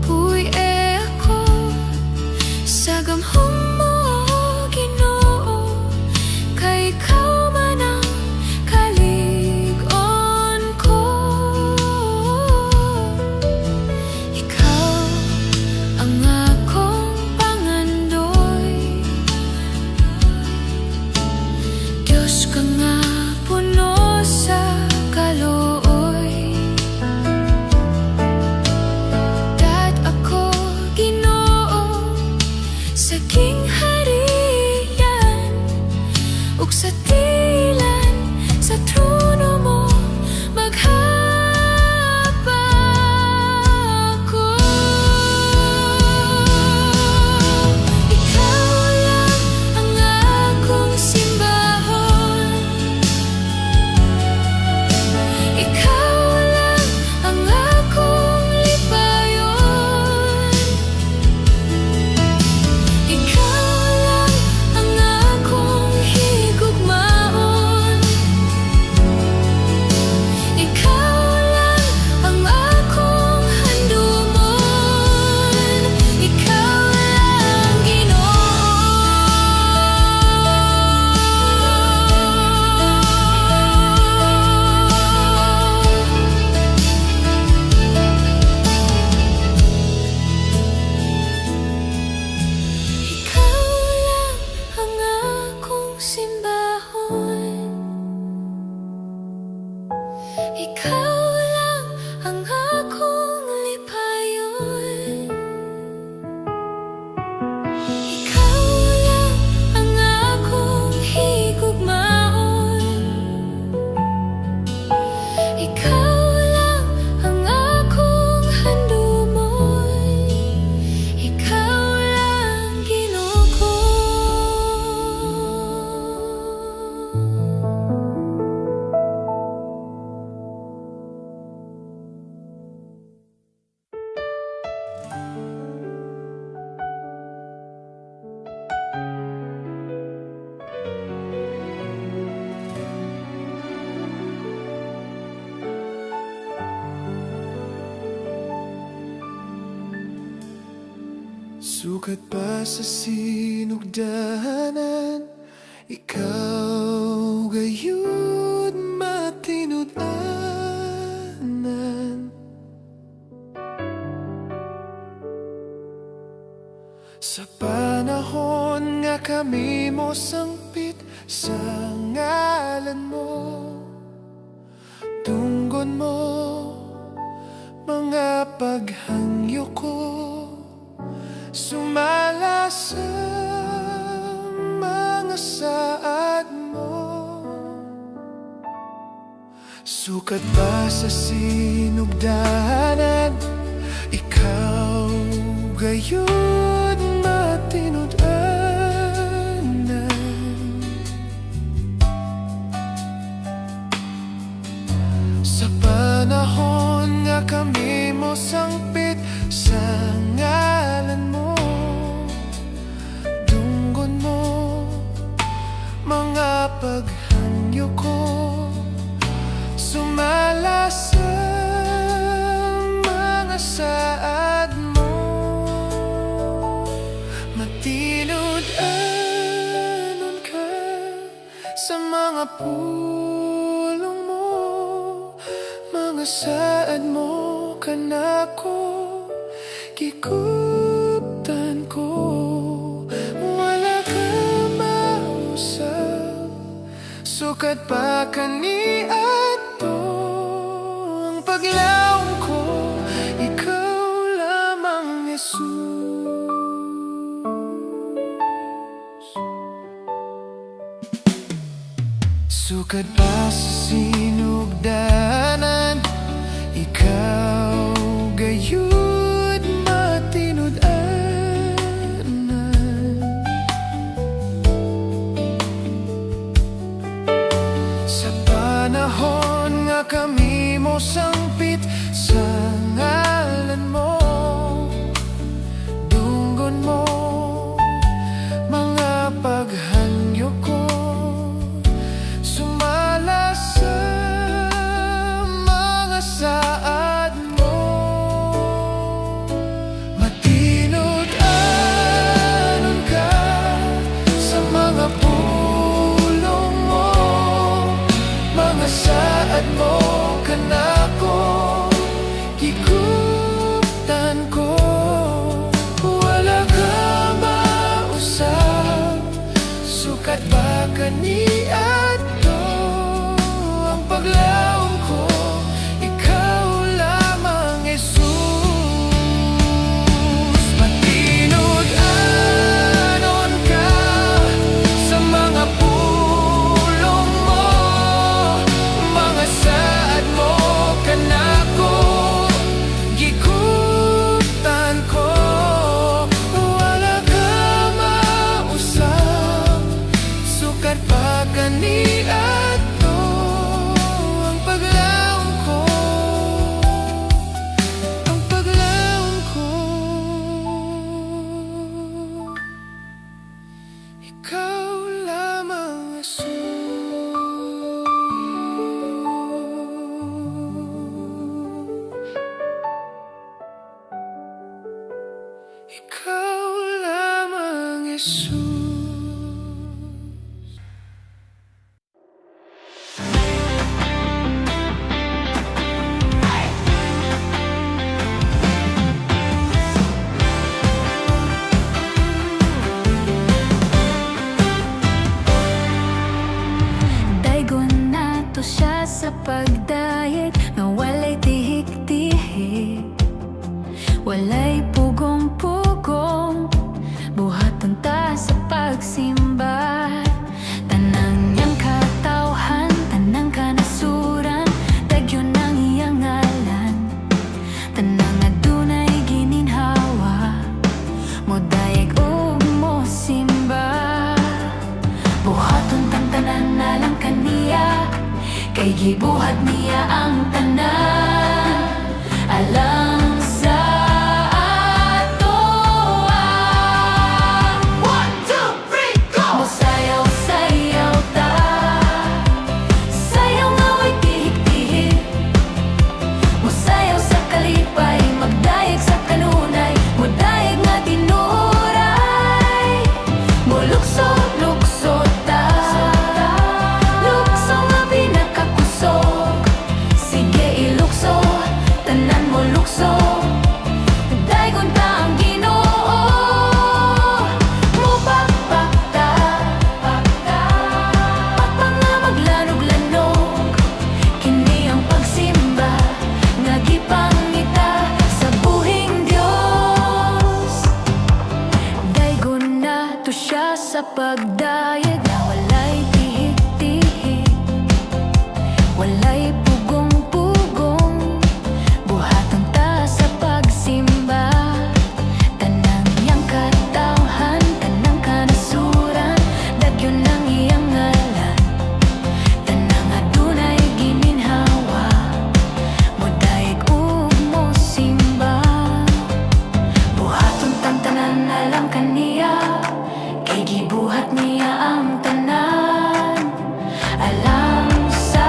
Puy ako sa gamhom mo, Ginoo, kay ikaw man ang kalig-on ko. Ikaw ang akong pangandoy, Diyos ka nga puno sa kalooy. Dat ako, Ginoo, sa king harian, ug sa tilan sa trono mo maghapa ako. Ikaw lang ang akong simbahon, ikaw lang ang akong lipayon, ikaw lang ang akong higugmaon, ikaw lang ang akong handumon, ikaw lang Ikaw lang ang akong simbahon, ikaw lang ang akong lipayon, ikaw lang ang akong higugmaon, ikaw lang ang akong handumon, ikaw lang Ginoo ko. Sukat pa sa sinugdanan, ikaw gayud matinud-anan. Sa panahon nga kami mo sangpit sa ngalan mo, tunggon mo mga paghangyo ko, sumala sa mga saad mo. Sukat pa sa sinugdanan, ikaw gayud matinud-anan. Sa panahon nga kami mo sangpit sa ngalan mo, dunggon mo mga paghangyo ko, sumala sa mga saad pulong mo, mga saad mo kanako, gikuptan ko. Wala ka mausap, sukat pa kani ato ang paglaom ko, ikaw lamang Jesus. Sukad pa sa sinugdanan, ikaw gayud matinud-anan. Sa panahon nga kami mo sangpit, sa ngalan mo dunggon mo mga paghanyo ko. Sumala sa mga saad mo, matinud-anon ka sa mga pulong mo, mga saad mo kanako, gikuptan ko. Wala ka mausap, sukat ba kaniya ang paglaom ko, ikaw lamang Jesus. Matinud-anon ka sa mga pulong mo, mga saad mo kanako, gikuptan ko. Wala ka mausap, sukat pa kaniya ikaw lamang, Jesus. Daygon na to siya sa pagdayeg nga walay tihik-tihik, walay pugong-pugong, buhaton ta sa pagsimba. Tanang niyang katawhan, tanang kanasuran, dagyon ang iyang ngalan. Tanang adunay gininhawa, modayeg ug mo simba. Buhaton tang tanan na lang kaniya, kay gibuhat niya ang tanan. Alang sa sa pagdayeg na walay tihik-tihik, walay pugong-pugong, buhaton ta sa pagsimba. Tanang iyang katawhan, tanang kanasuran, dagyon ang iyang ngalan. Tanang adunay gininhawa, modayeg ug mo simba. Buhaton tang tanan na lang kaniya, kay gibuhat niya ang tanan. Alam sa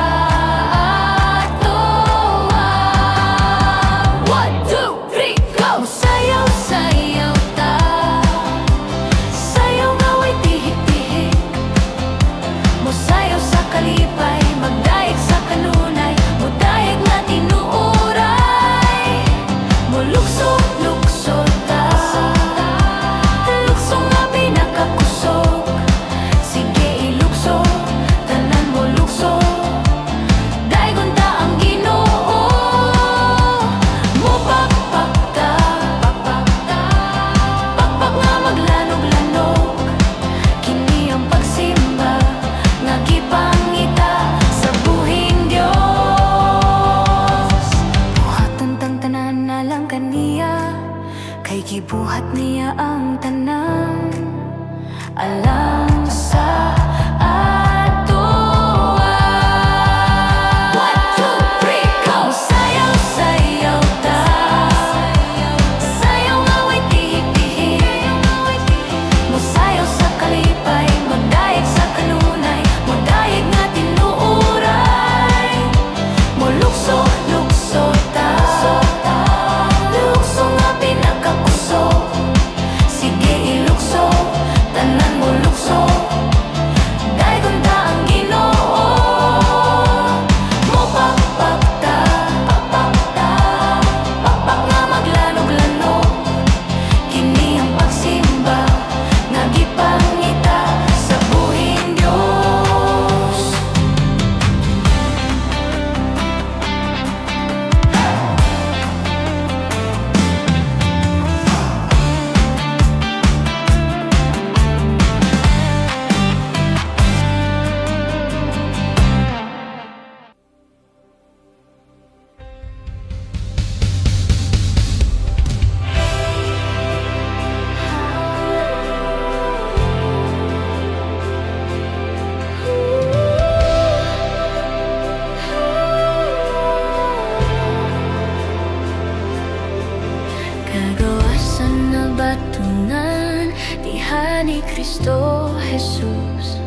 Diha ni Kristo Jesus,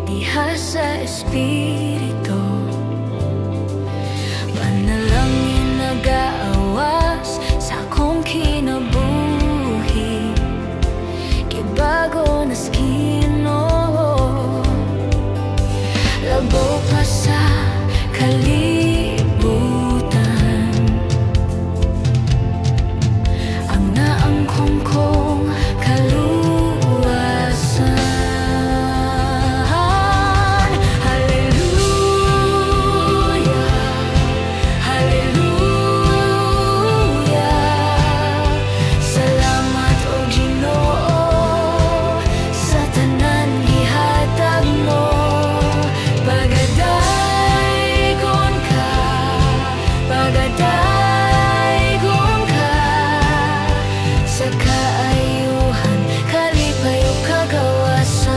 diha sa Espiritu, panalangin nag-aawas sa akong kinabuhi, kibago na skino, labo pa sa kalibutan, ang naangkong kong kaluwasan. Hallelujah, hallelujah, salamat o Ginoo sa tanan gihatag mo. Pagadaygon ka, pagadaygon ka, sa kaayuhan, kalipay o kagawasan.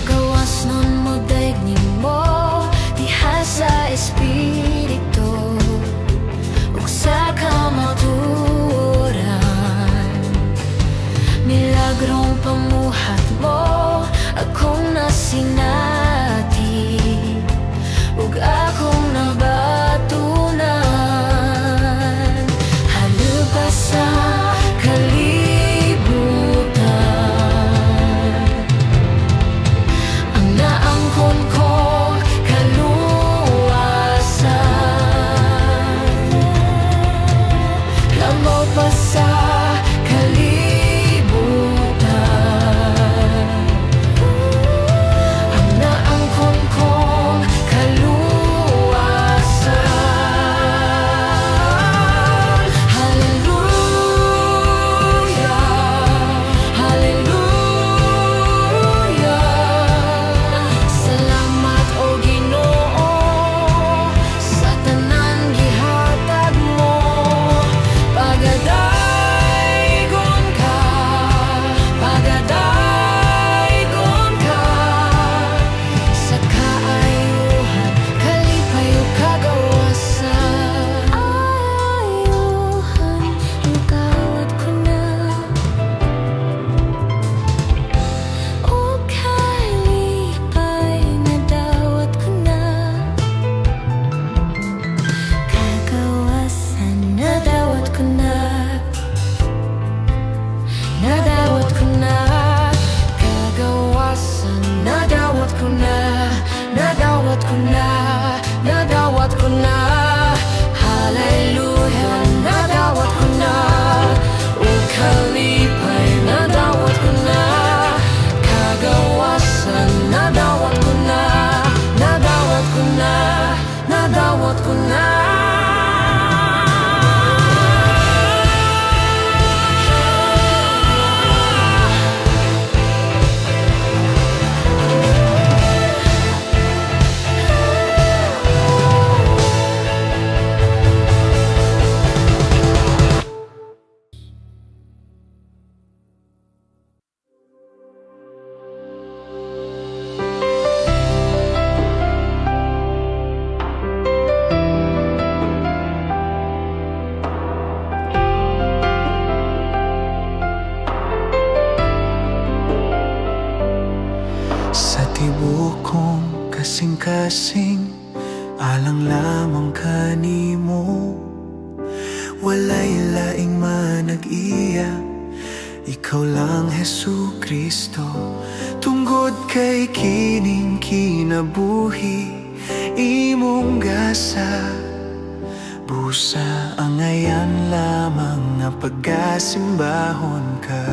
Gawas nun mo daig nimo, diha sa Espiritu, ug sa kamaturan, milagrong pamuhat mo akong nasinati, ug akong nabatunan. Halaba sa kalibutan, ang naangkon kong kaluwasan. Lamo pa sa kalibutan, ang naangkon kong kaluwasan. Hallelujah, hallelujah, salamat o Ginoo sa tanan gihatag mo. Pagadaygon ka, pagadaygon ka, sa kaayuhan, kalipay o kagawasan. Ayuhan, ugawad ko na, o kalipay, nadawat ko na. Kagawasan, nadawat ko na, nadawat ko na. Kagawasan, nadawat ko na, nadawat ko na, nadawat ko na. Hallelujah, nadawat ko na, o kalipay, nadawat ko na. Kagawasan, nadawat ko na, nadawat ko na, nadawat ko na. Sa tibok kong kasing-kasing, alang lamang kanimo. Walay laing man nag-iya, ikaw lang Hesu Kristo. Tungod kay kining kinabuhi, imong gasa, busa ang ayan lamang nga pagkasimbahon ka.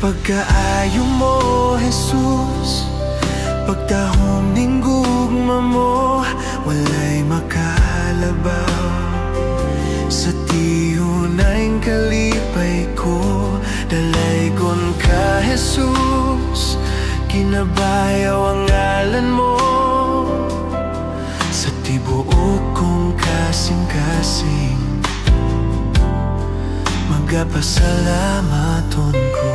Pagkaayo mo, Jesus, pagtahom ning gugma mo, walay makalabaw. Sa tiyunay kalipay ko, dalaygon ka, Jesus, kinabayaw ang ngalan mo. Sa tibuok kong kasing-kasing, magapasalamaton ko.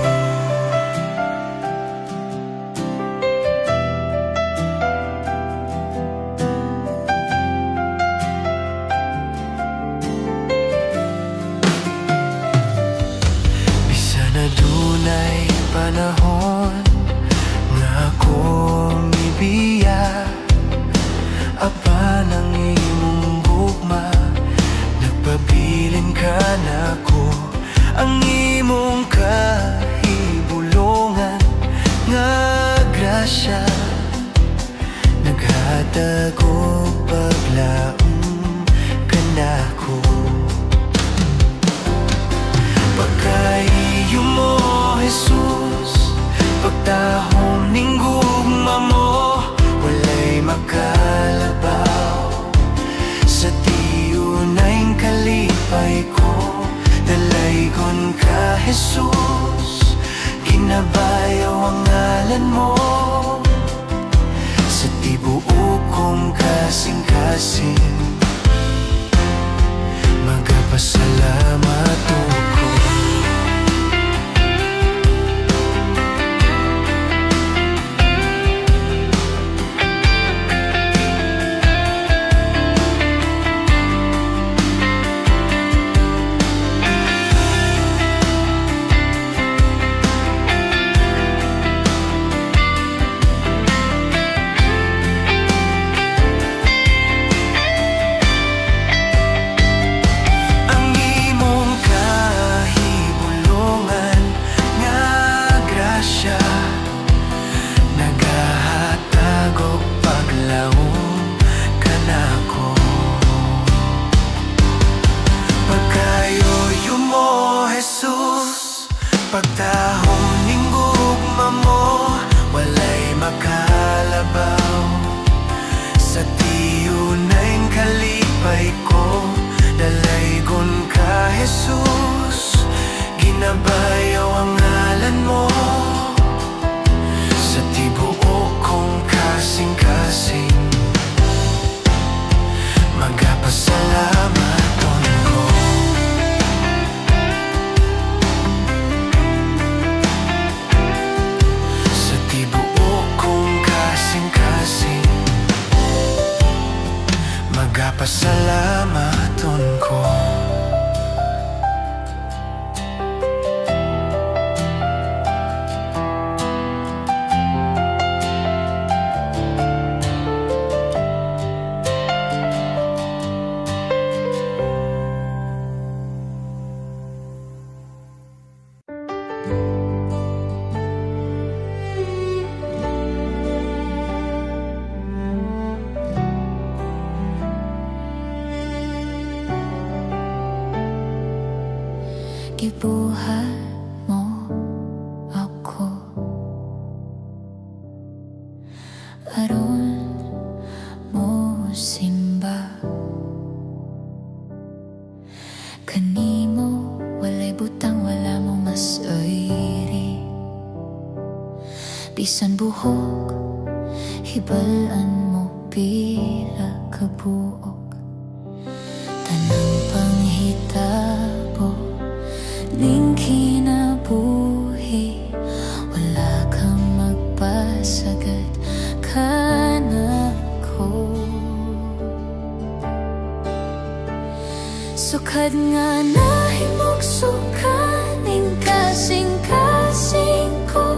dunay panahon nga akong ibiya apa ng imong gugma, nagpabilin ka na ko ang imong kahibulongan nga grasya, naghatag og paglaom ka na ko. Pagkaiyo mo, Jesus, pagtahom ning gugma mo, walay makalabaw sa tiyo na'y kalipay ko. Dalaygon ka, Jesus, ginabayaw ang ngalan mo sa tibuok kong kasing-kasing. Magpasalamat ako. Pagtahom ning gugma mo, walay makalabaw sa tiyo na'y kalipay ko. Dalaygon ka, Jesus, ginabayaw ang ngalan mo sa tibuok kong kasing-kasing. Magpasalamat ko. Magpasalamaton ko. Gibuhat mo ako aron mo simba, kanimo walay butang, wala mo mas oiri. Bisan buhok hibalan mo pila kabuok, tanang panghitabo ning kinabuhi, wala kang magpasagad kanako. Sukad nga nahimog sukan ning kasing-kasing ko,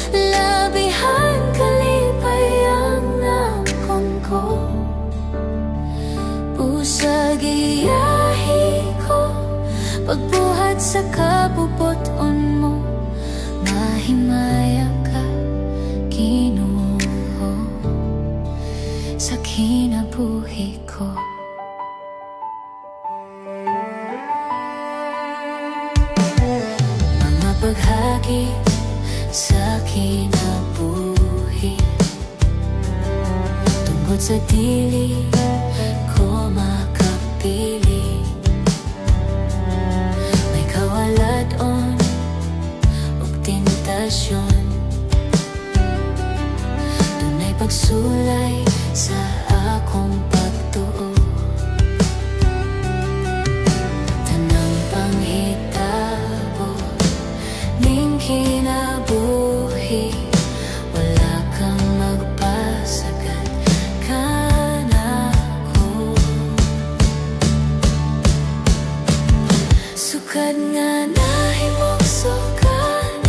labihan kalipay ang nakon ko. Usag iyahi ko pagbuhat sa kabuboton mo, mahimaya ka, Ginoo, sa kinabuhi ko. Mga paghagit sa kinabuhi, tungkol sa dili ko makapili. Kawaladon ug tentasyon, dunay pagsulay sa akong pagtuo. Tanang panghitabo ning kinabuhi, wala kang magpasagad kanako. Sukad nga nahimog sukan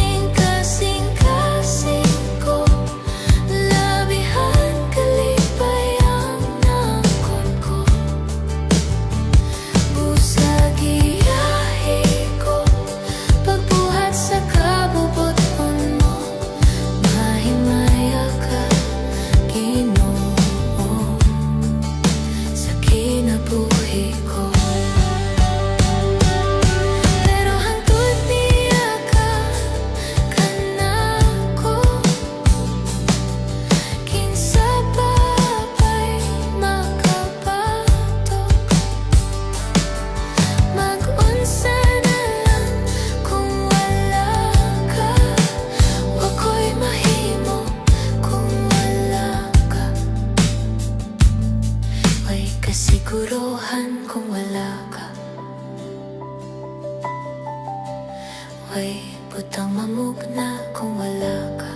butang mamugna kung wala ka.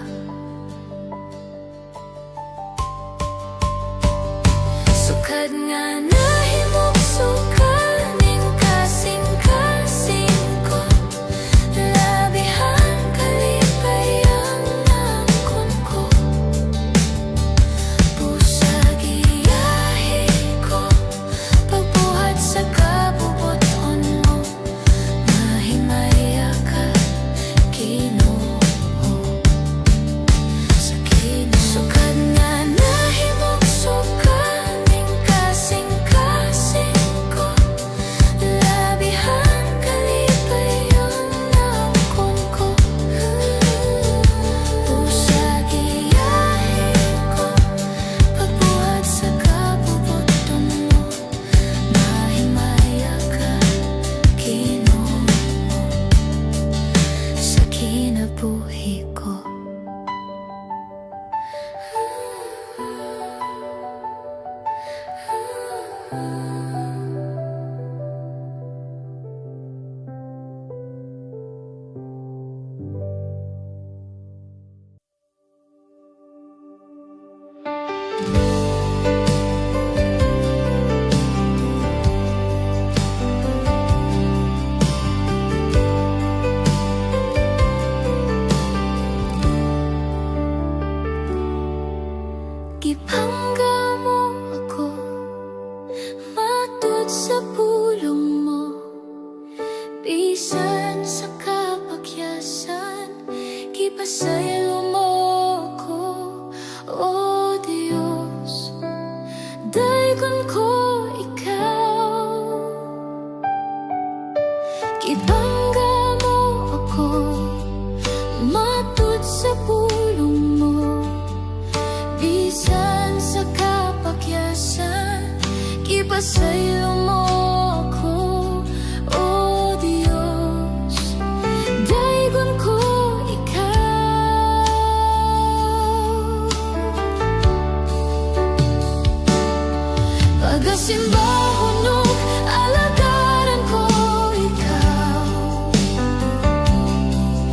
Sukad nga nahimog sukaning kasing-kasing ko, labihan kalipay ang nangkon ko. Pusag iyahe ko, pagbuhat sa kabubuton mo, mahimaya ka, Ginoo. Sa Ginoo. Sukad nga nahimog sukaning kasing-kasing ko, labihan kalipay ang nangkon ko. Pusag iyahe ko, pagbuhat sa kabubuton mo, mahimaya ka, Ginoo. Sa kinabuhi ko. Gipangga mo ako, matud sa pulong mo, bisan sa kapakyasan, gipasaylo mo ko, O Diyos. Dayon ko ikaw, gipangga mo ako, matud sa pulong mo, bisan sa kapakyasan, gipasaylo mo ko, O Diyos. Dayon ko ikaw. Pagasimba hunong alagaran ko ikaw,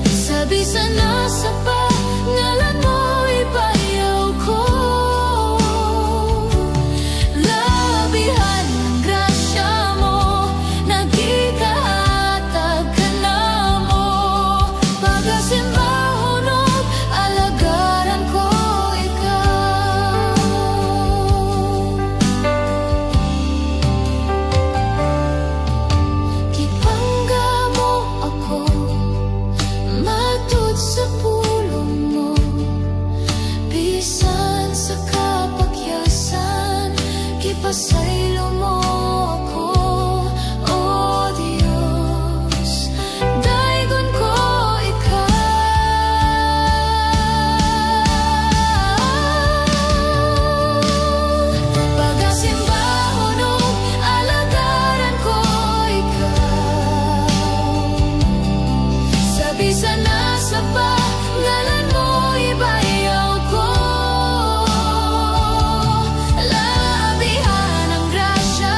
sa bisan na sa pangalan mo ibayaw ko. Labihan ng grasya mo, nagikahatag ka na mo. Pagasimba hunong alagaran ko ikaw. Gipangga mo ako, matud sa pulong mo, bisan sa kapakyasan, gipasaylo mo ako, O Diyos. Dayon ko ikaw. Pagasimba hunong alagaran ko ikaw, sa bisan na sa pangalan mo ibayaw ko. Labihan ang grasya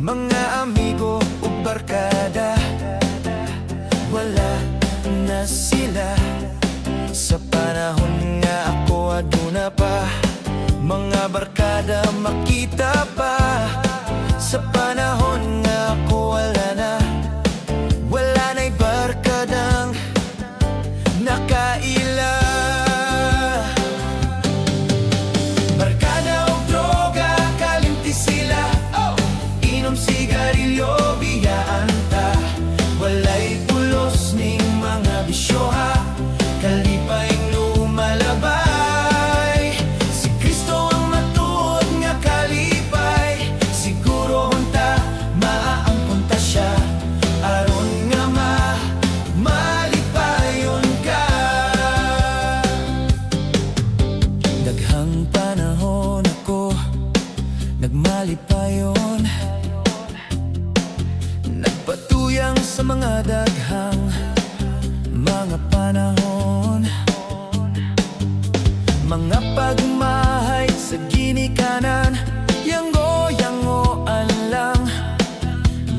mga amigo o barkada, wala na sila. Sa panahon nga ako aduna pa, mga barkada makita pa. Sa panahon nga ako wala na, wala na'y barkadang nakaila. Barkada o droga, kalimti sila. Inom sigarilyo, biyaan ta. Walay pulos ning mga bisyoha, kalipayng lumalabay. Si Kristo ang matuod nga kalipay, siguro hunta maaangkon ta siya, aron nga malipayon ka. Daghang panahon ako nagmalipayon, nagpatuyang sa mga daghang mga panahon. Mga pagmahay sa ginikanan, yanggo-yangoan lang.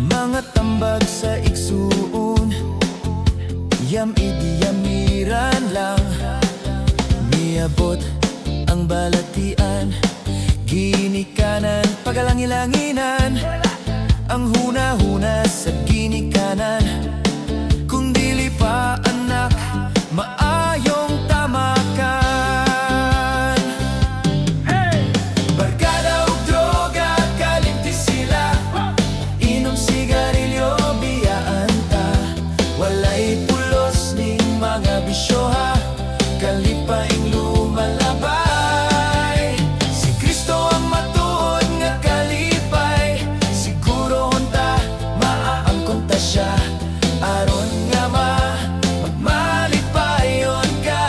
Mga tambag sa igsuon, yam-idiyamiran lang. Miabot ang balatian, ginikanan, pagalangilanginan. Ang huna-huna sa ginikanan, kung dili pa anak, maayong tamakan. Barkada o droga, kalimti sila. Inom sigarilyo, biyaan ta. Walay pulos ning mga bisyoha, kalipayng lumalabay. Si Kristo ang matuod nga kalipay, siguro hunta maaangkon ta siya, aron nga magmalipayon ka.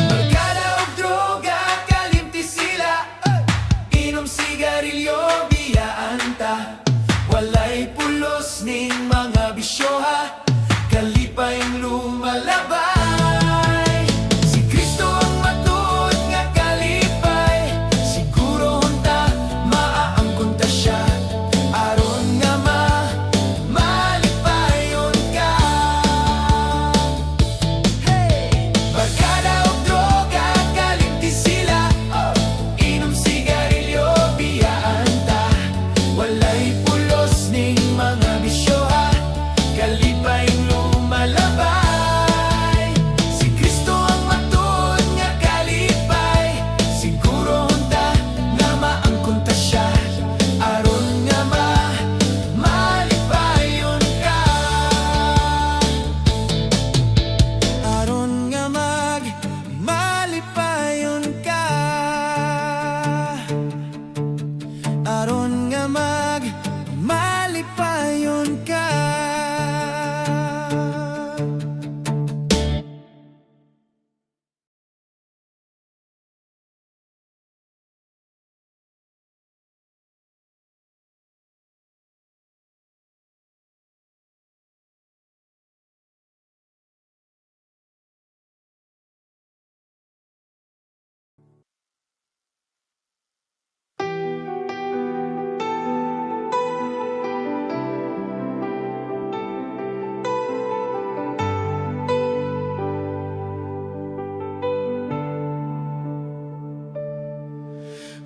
Barkada o droga, kalimti sila. Inom sigarilyo, biyaan ta. Walay pulos ning mga bisyoha, kalipayng lumalabay. Si Kristo ang matuod nga kalipay, siguro hunta maaangkon ta siya, aron nga malipayon ka. Barkada o droga, kalimti sila. Inom sigarilyo, biyaan ta. Walay pulos ning mga bisyoha, kalipayng lumalabay. Si Kristo ang matuod nga kalipay, siguro hunta nga maangkon ta siya, aron nga malipayon ka. Aron nga malipayon ka. Aron nga malipayon ka.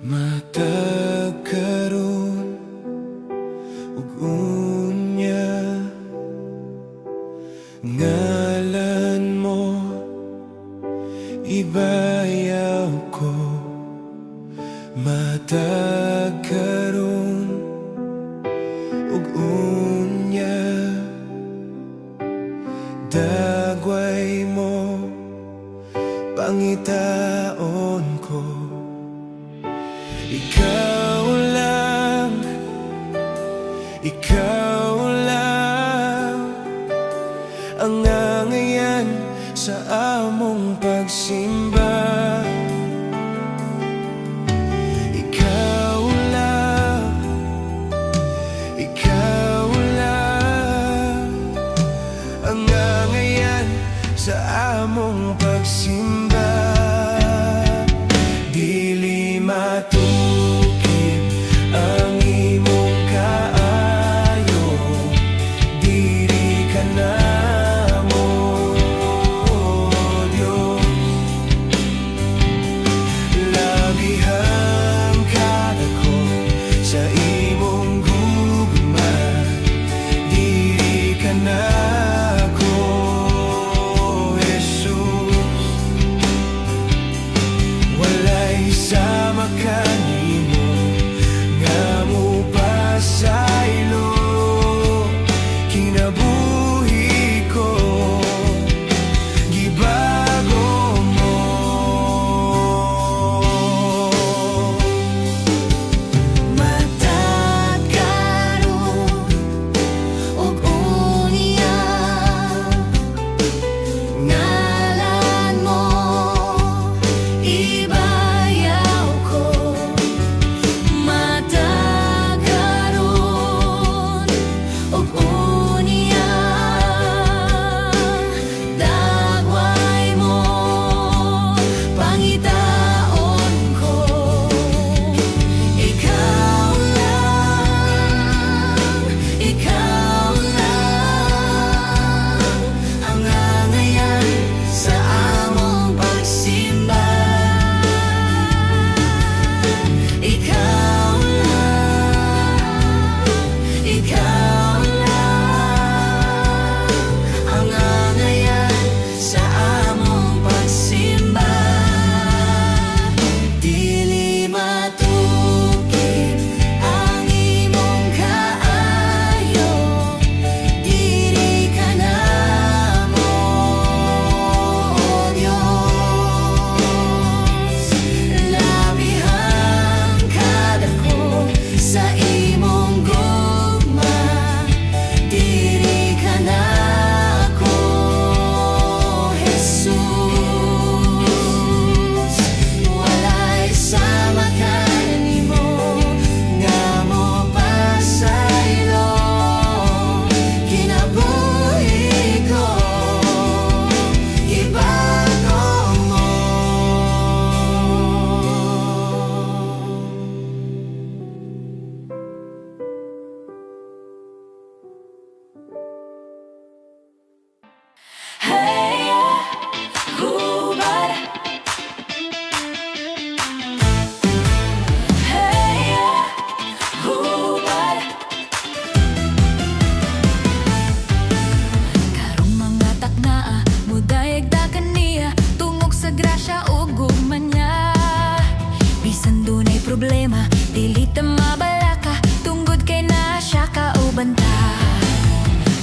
Matag karon ug unya, ngalan mo ibayaw ko. Matag karon ug unya, dagway mo pangitaon ko. Ikaw lang, ikaw lang ang nangayan sa among pagsimba. Bisan dunay problema, dili ta mabalaka, tungod kay naa siya ka o banta.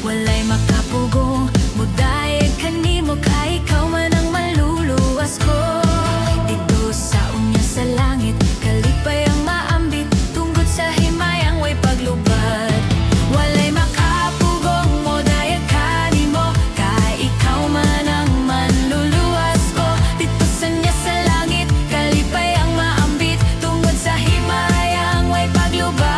Walay makapugong, mudayeg kanimo kay ikaw man ang maluluwas ko. Dito sa unya sa langit, kalipay ang maambit, tungod sa himayang way paglubad. Walay makapugong, mudayeg kanimo kay ikaw man ang manluluwas ko. Dito sa unya sa langit, kalipay ang maambit, tungod sa himayang way paglubad.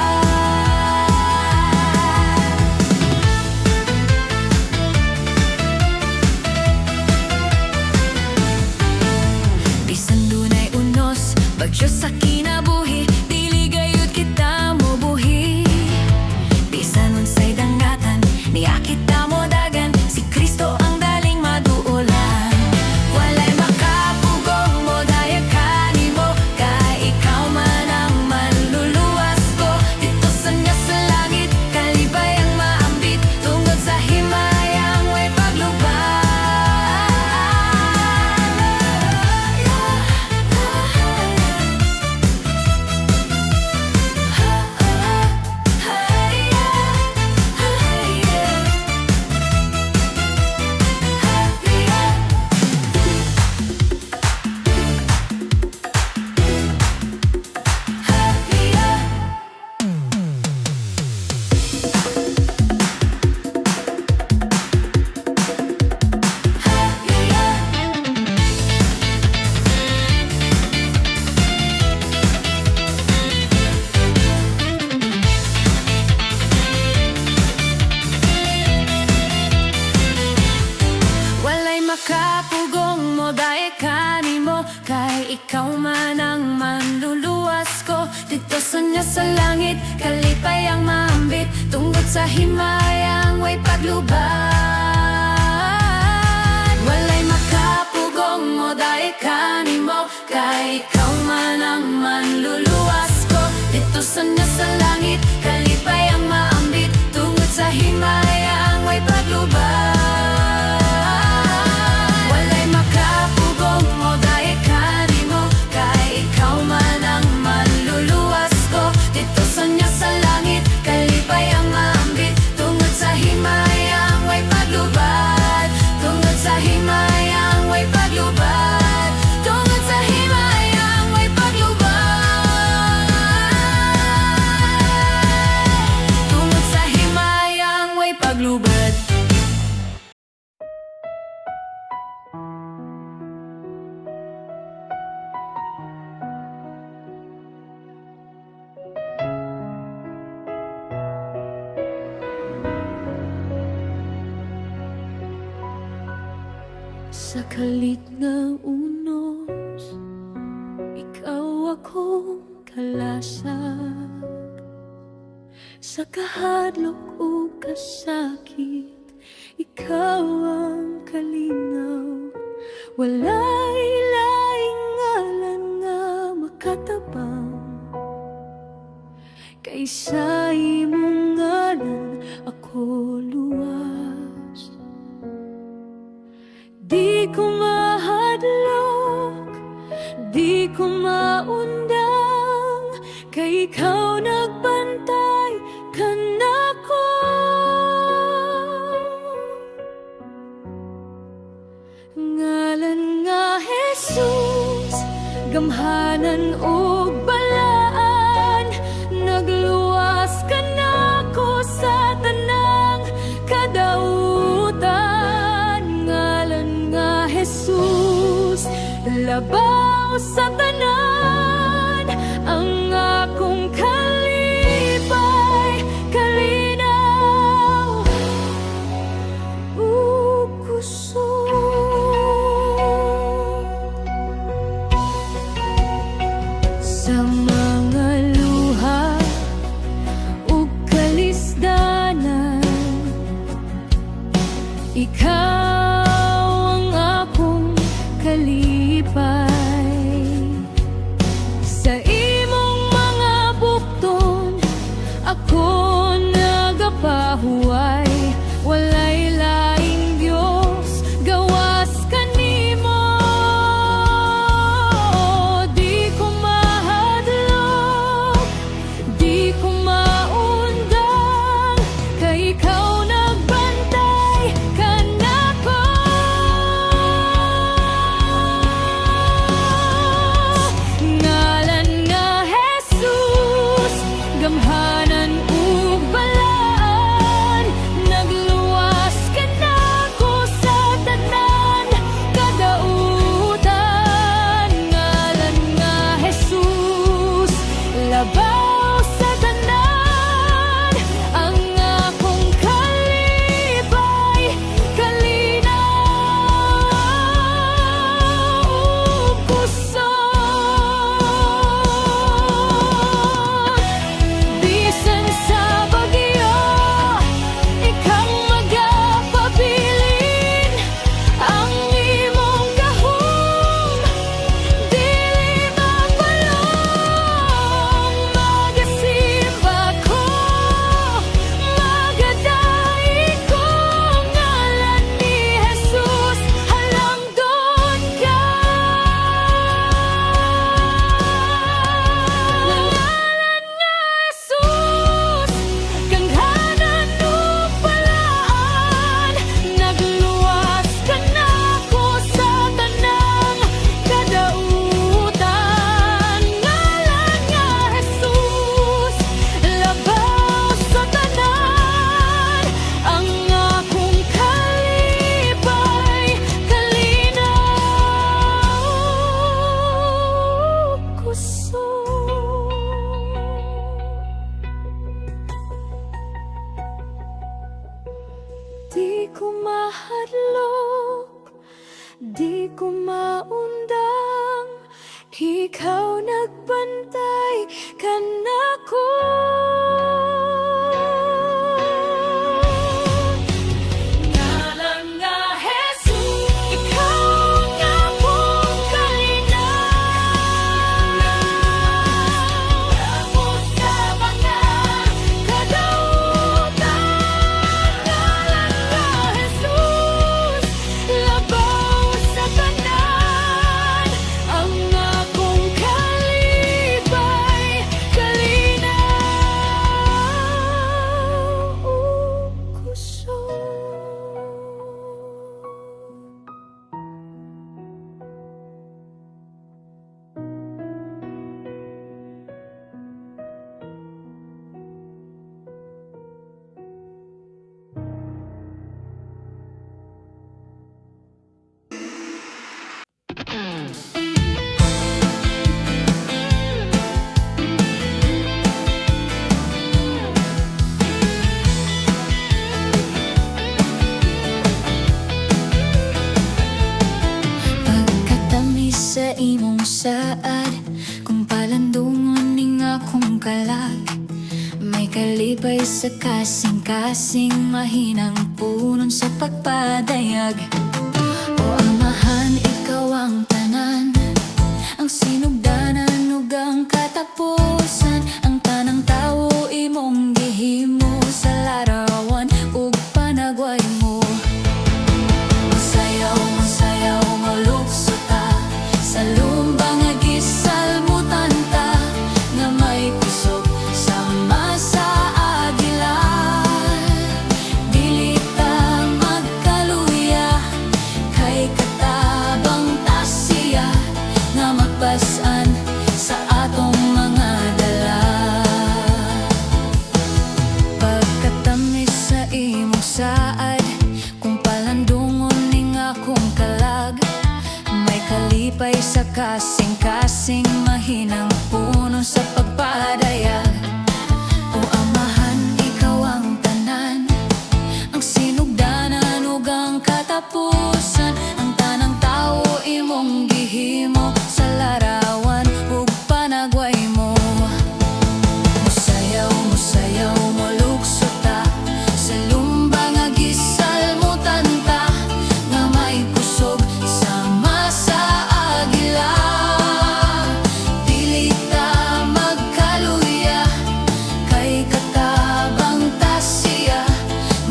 Bisan dunay unos, bagyo sa kinabuhi, dili gayud kita mo buhi. Bisan unsay dangatan, niya kita mo dagan, si Kristo ang daling maduulan. Walay makapugong, modayeg kanimo kay ikaw man ang manluluwas ko. Dito sa unya sa langit, kalipay ang maambit, tungod sa himayang way paglubad. Walay makapugong, modayeg kanimo kay ikaw man ang manluluwas ko. Dito sa unya sa langit, kalipay ang maambit, tungod sa himayang way paglubad. Walay makapugong, modayeg kanimo kay ikaw man ang manluluwas ko. Dito sa unya sa langit, kalipay ang maambit, tungod sa himayang way paglubad. Walay makapugong, modayeg kanimo kay ikaw man ang manluluwas ko. Dito sa unya sa langit, kalipay ang maambit, tungod sa himayang way paglubad. Tungod sa himayang way paglubad. Tungod sa himayang way paglubad. Tungod sa himayang way paglubad. Sa kalit nga unos, ikaw akong kalasag. Sa kahadlok o kasakit, ikaw ang kalinaw. Walay laing ngalan nga makatabang, kaysa imong ngalan ako luwas. Di ko mahadlok, di ko maundang, kay ikaw nagbantay kanako. Ngalan nga Jesus, gamhanan ug balaan, nagluwas ka nako sa tanang kadautan. Ngalan nga Jesus, labaw sa tanan, ang akong kalipay, kalinaw ug kusog. Sa mga luha ug kalisdanan, ikaw ang akong kalipay. Sa imong mga bukton, ako nagapahuway. Walay laing Diyos, gawas kanimo. Di ko mahadlok, ko mahadlok, di ko maundang. Ikaw nagbantay kanako. Sa imong saad, kung palandungon ning akong kalag, may kalipay sa kasing-kasing, mahinang punon sa pagpadayag. O amahan, ikaw ang tanan, ang sinugdanan ug ang katapusan, ang tanang tawo imong gihimo sa larawan ug panagway mo. Masayaw, masayaw, malukso ta sa lumbang nga gisalmutan ta, nga may kusog sama sa agila. Dili ta magkaluya, kay katabang ta siya, nga magpasan sa atong mga dala. Pagkatamis sa imong saad, kung palandungon ning akong kalag, may kalipay sa kasing-kasing, mahinang puno sa pagpadayag. O amahan, ikaw ang tanan, ang sinugdanan ug ang katapusan, ang tanang tawo imong gihimo sa larawan ug panagway mo. Musayaw, musayaw, malukso ta sa lumba nga gisalmutan ta, nga may kusog sama sa agila. Dili ta magkaluya, kay katabang ta siya,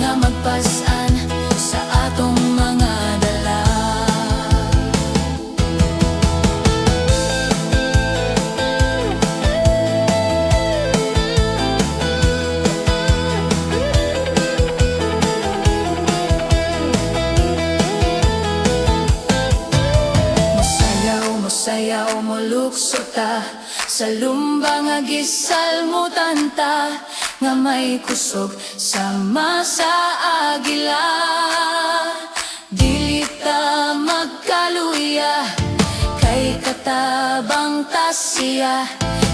nga magpasan sa atong mga dala. Musayaw, musayaw, malukso ta sa lumba nga gisalmutan ta, nga may kusog sama sa agila. Dili ta magkaluya, kay katabang ta siya,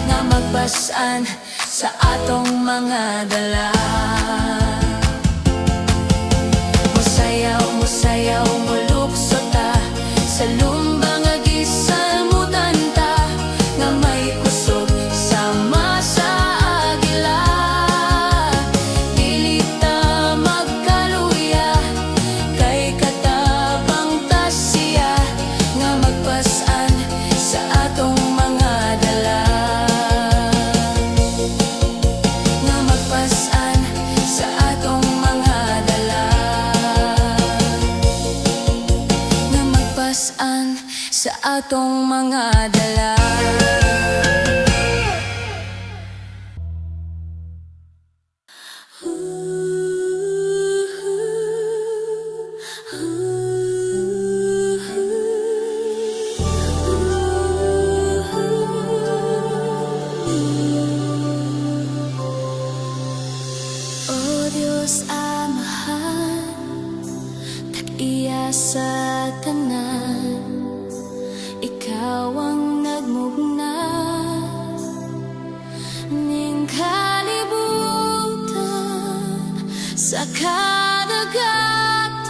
nga magpasan sa atong mga dala. Musayaw, musayaw, malukso ta sa lumba nga gisalmutan ta, nga may kusog sama sa agila. Dili ta magkaluya, kay katabang ta siya, nga magpasan sa atong mga dala. Nga magpasan sa atong mga dala. Nga magpasan sa atong mga dala. O Diyos Amahan, tag-iya sa tanan, ikaw ang nagmugna ning kalibutan sa kadagat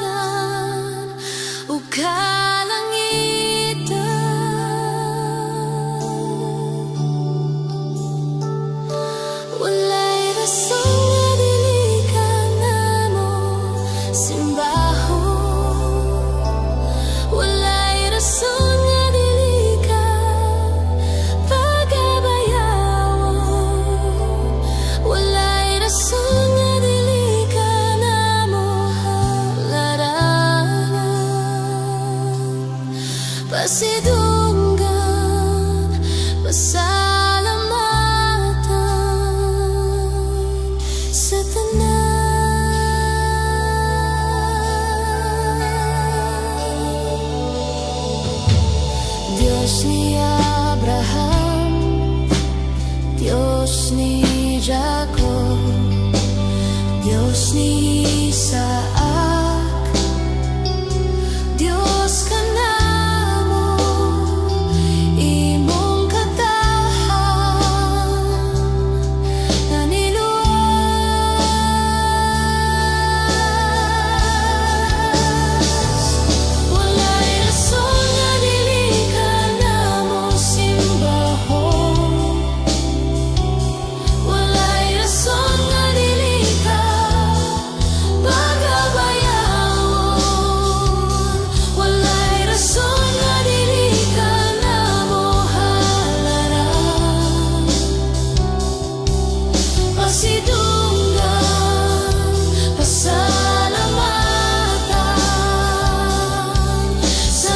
jago Diyos ni Isaac Diyos ka namo imong katahan nga niluwas walay rason nga dili ka namo simbahon walay rason nga dili ka pagabayawon walay rason nga dili ka namo halaran pasidunggan pasalamatan sa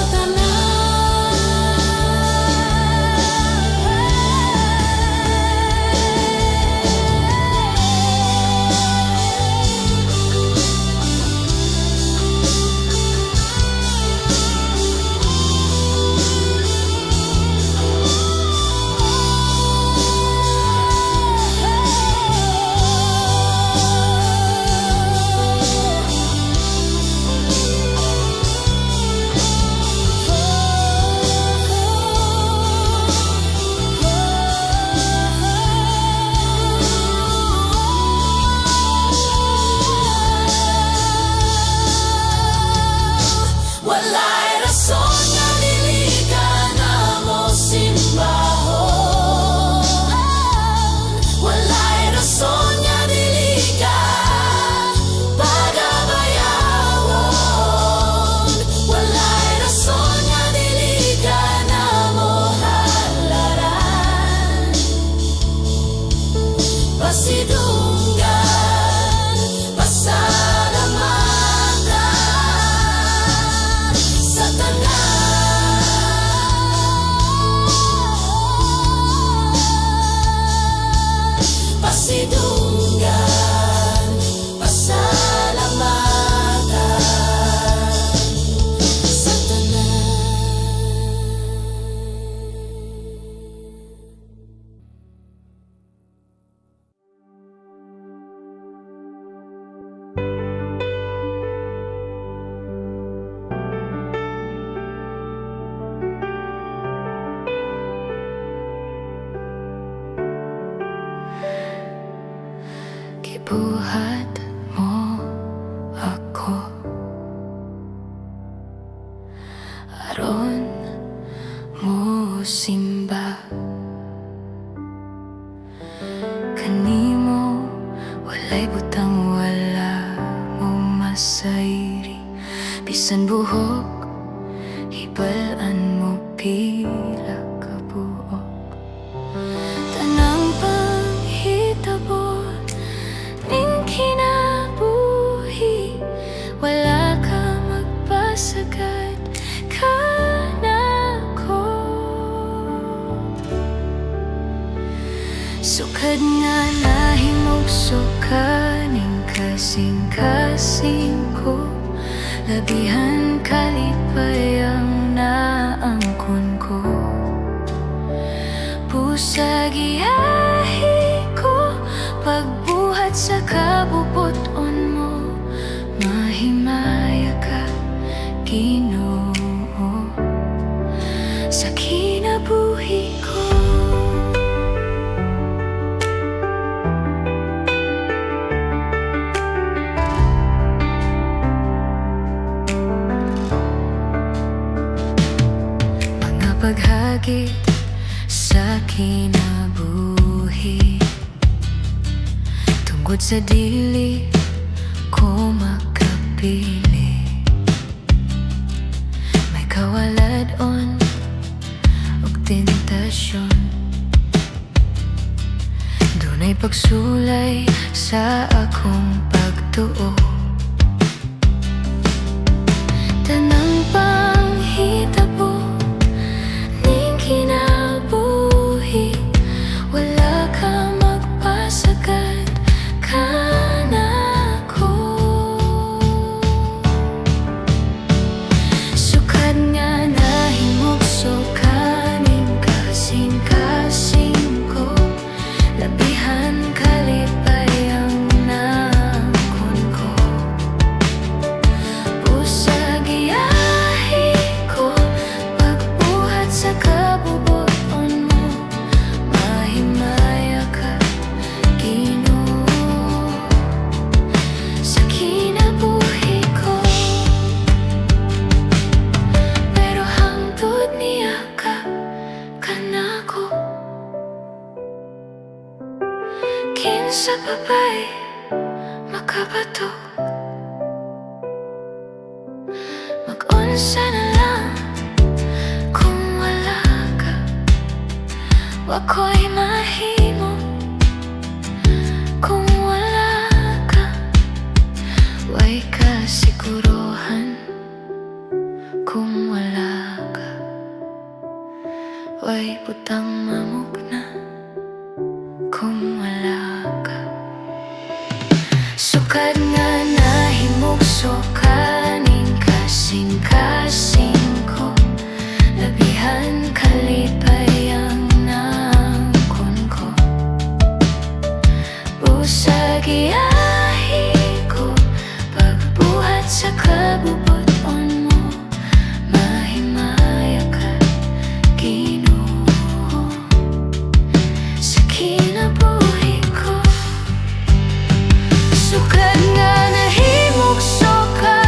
walay rason nga dili ka namo simbahon walay rason nga dili ka pagabayawon walay rason nga dili ka namo halaran pasidunggan pasalamatan sa pasidunggan pasalamatan sa gibuhat mo ako aron mo simba kanimo walay butang wala mo masayri bisan buhok hibalan mo pila ka buok tanang panghitabo ning kinabuhi wala ka magpasagad kanako sukad nga nahimog sukaning kasing-kasing ko labihan kalipay ang naangkon ko pusag iyahi ko pagbuhat sa kabubuton mo mahimaya ka Ginoo sa kinabuhi ko mga paghagit sa kinabuhi tungkod sa dili ko makapili may kawaladon ug tentasyon dunay pagsulay sa akong pagtuo tanang panghitabo ning kinabuhi wala ka magpasagad kanako sukad nga nahimog sukaning kasing-kasing ko labihan kali sa babay makabatok, mag-unsa na lang kung wala ka. Wako'y mahimo kung wala ka. Way kasiguruhan kung wala ka. Way butang mamugna kung wala ka. Sukad nga nahimugso kaning kasing-kasing ko, labihan kalipay ang nangkon ko. Busag iahi ko pagbuhat sa kabubuton mo, mahimaya ka Ginoo sa kinabuhi ko. Sukad nga nahimugso ka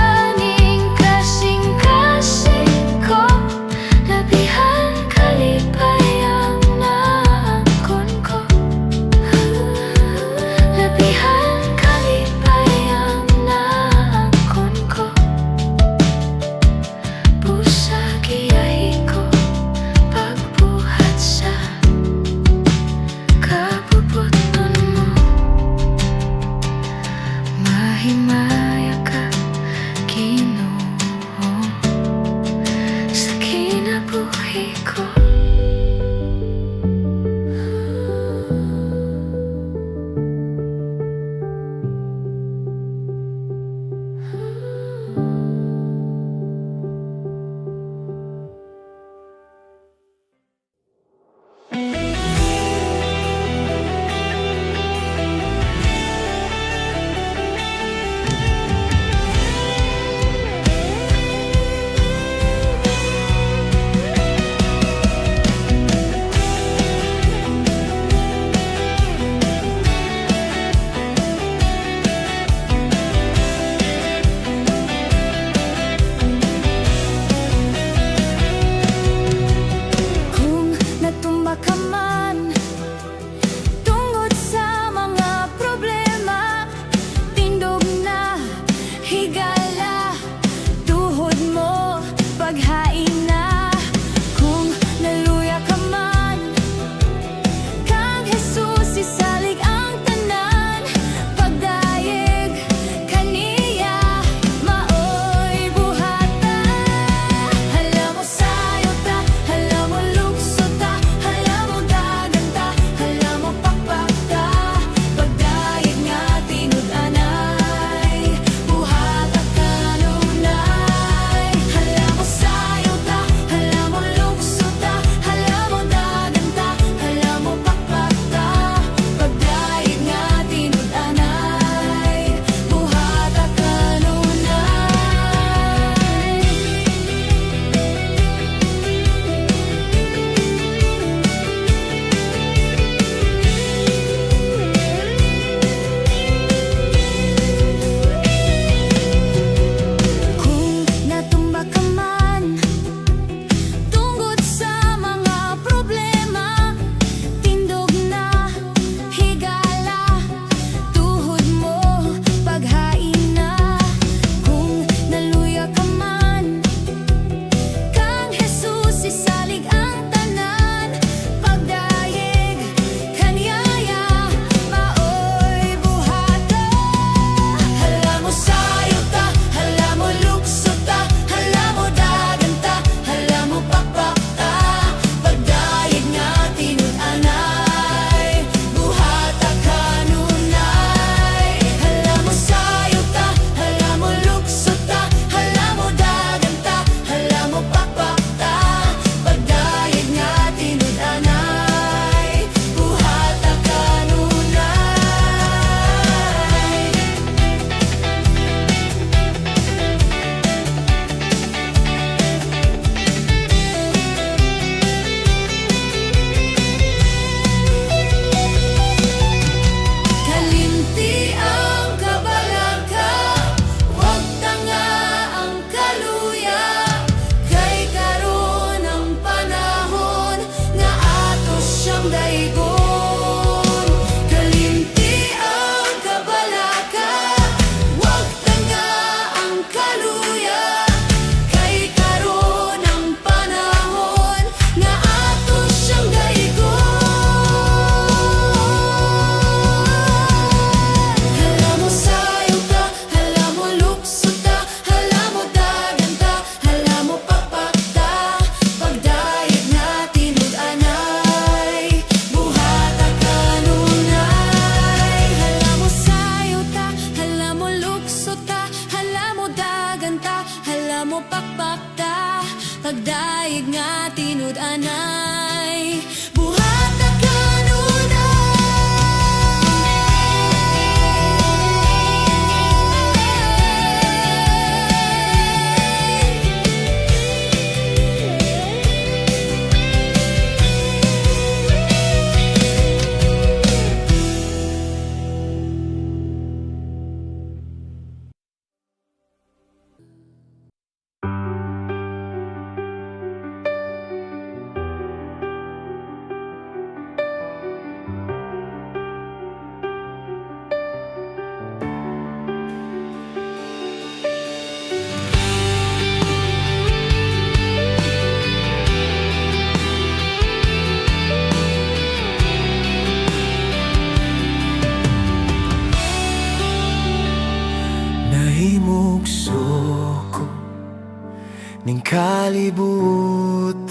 ning kalibutan,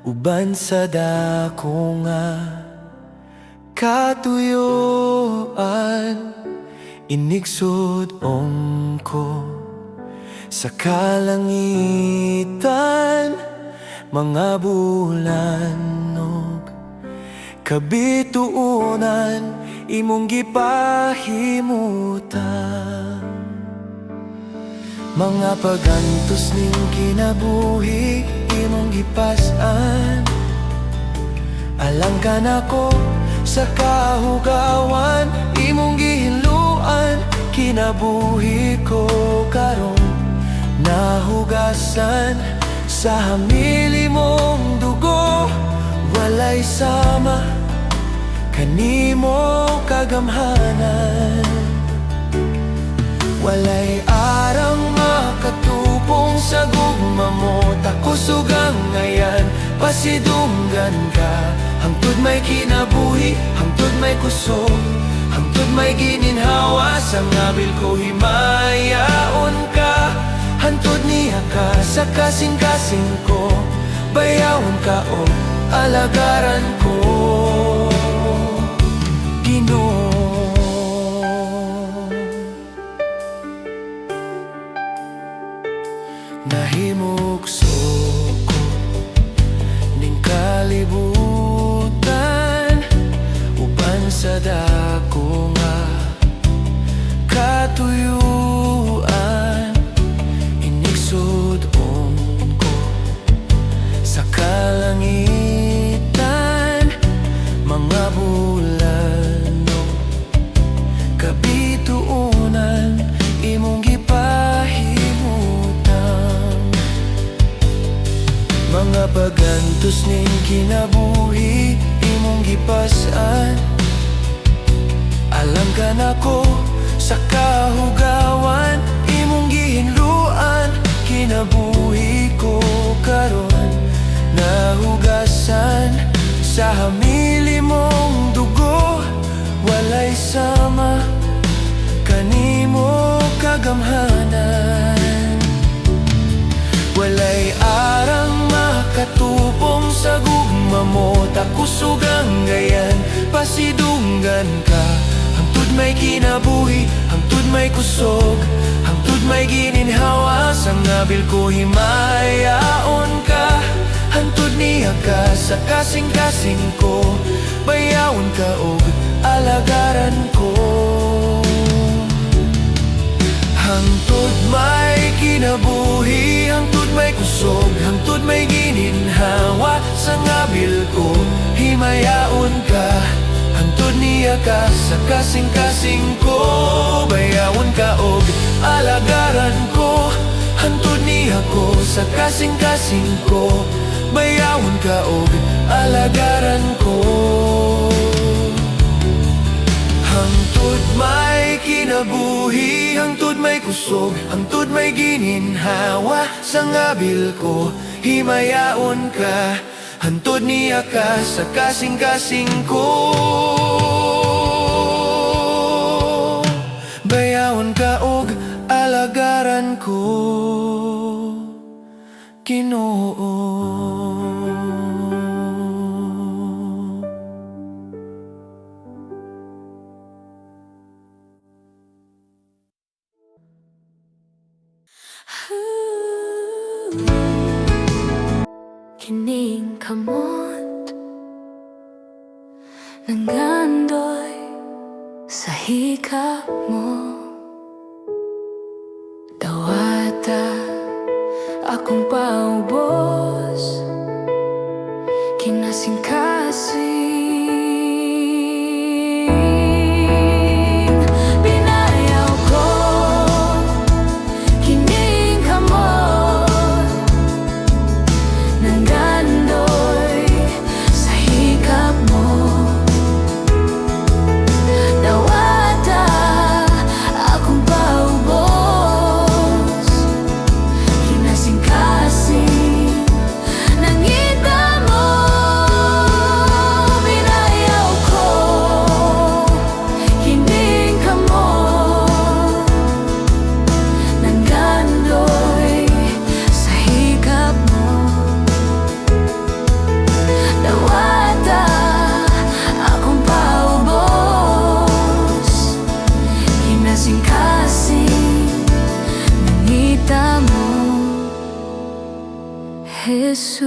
uban sa dako nga katuyuan, inigsud ko sa kalangitan, mga bulan kabituunan, imong gipahimutan. Mga pagantos ning kinabuhi, imong gipas-an. Alang ka nako sa kahugawan, imong gihinluan. Kinabuhi ko karon nahugasan sa hamili mong dugo. Walay sama kanimo kagamhanan, walay arang makatupong sa gugma mo. Takusog ang ngayan, pasidunggan ka. Hangtod may kinabuhi, hangtod may kusog, hangtod may gininhawa. Sa ngabil ko himayaon ka, hantod niya ka sa kasing-kasing ko. Bayawon ka o alagaran ko, Ginoo. Nahimugso ko ning kalibutan, uban sa dako nga katuyuan, inigsud ko sa kalangitan, mga bulano kabituunan, imong gipahimutan. Mga pagantos ning kinabuhi, imong gipas-an. Alam ka nako sa kahugawan, imong gihinluan. Kinabuhi ko karon nahugasan sa hamili mong dugo. Walay sama kanimo kagamhanan, walay arang makatupong sa gugma mo. Takusog ang gayan, pasidunggan ka. Hangtod may kinabuhi, hangtod may kusog, hangtod may gininhawa. Sa ngabil ko himayaon ka, hantod niya ka sa kasing-kasing ko. Bayawon ka og alagaran ko. Hangtod may kinabuhi, hangtod may kusog, hangtod may gininhawa. Sa ngabil ko himayaon ka, hantod niya ka sa kasing-kasing ko. Bayawon ka og alagaran ko, hantod niya ko sa kasing-kasing ko. Bayawon ka og alagaran ko. Hangtod may kinabuhi, hangtod may kusog, hangtod may gininhawa. Sa ngabil ko himayaon ka, hantod niya ka sa kasing-kasing ko. Bayawon ka og alagaran ko, Ginoo. Kining kamot nangandoy sa hika mo. Dawata akong paubos, kinasing-kasing. Pinayaw ko kining kamot nanggandoy sa hikap mo. Dawata Jesus.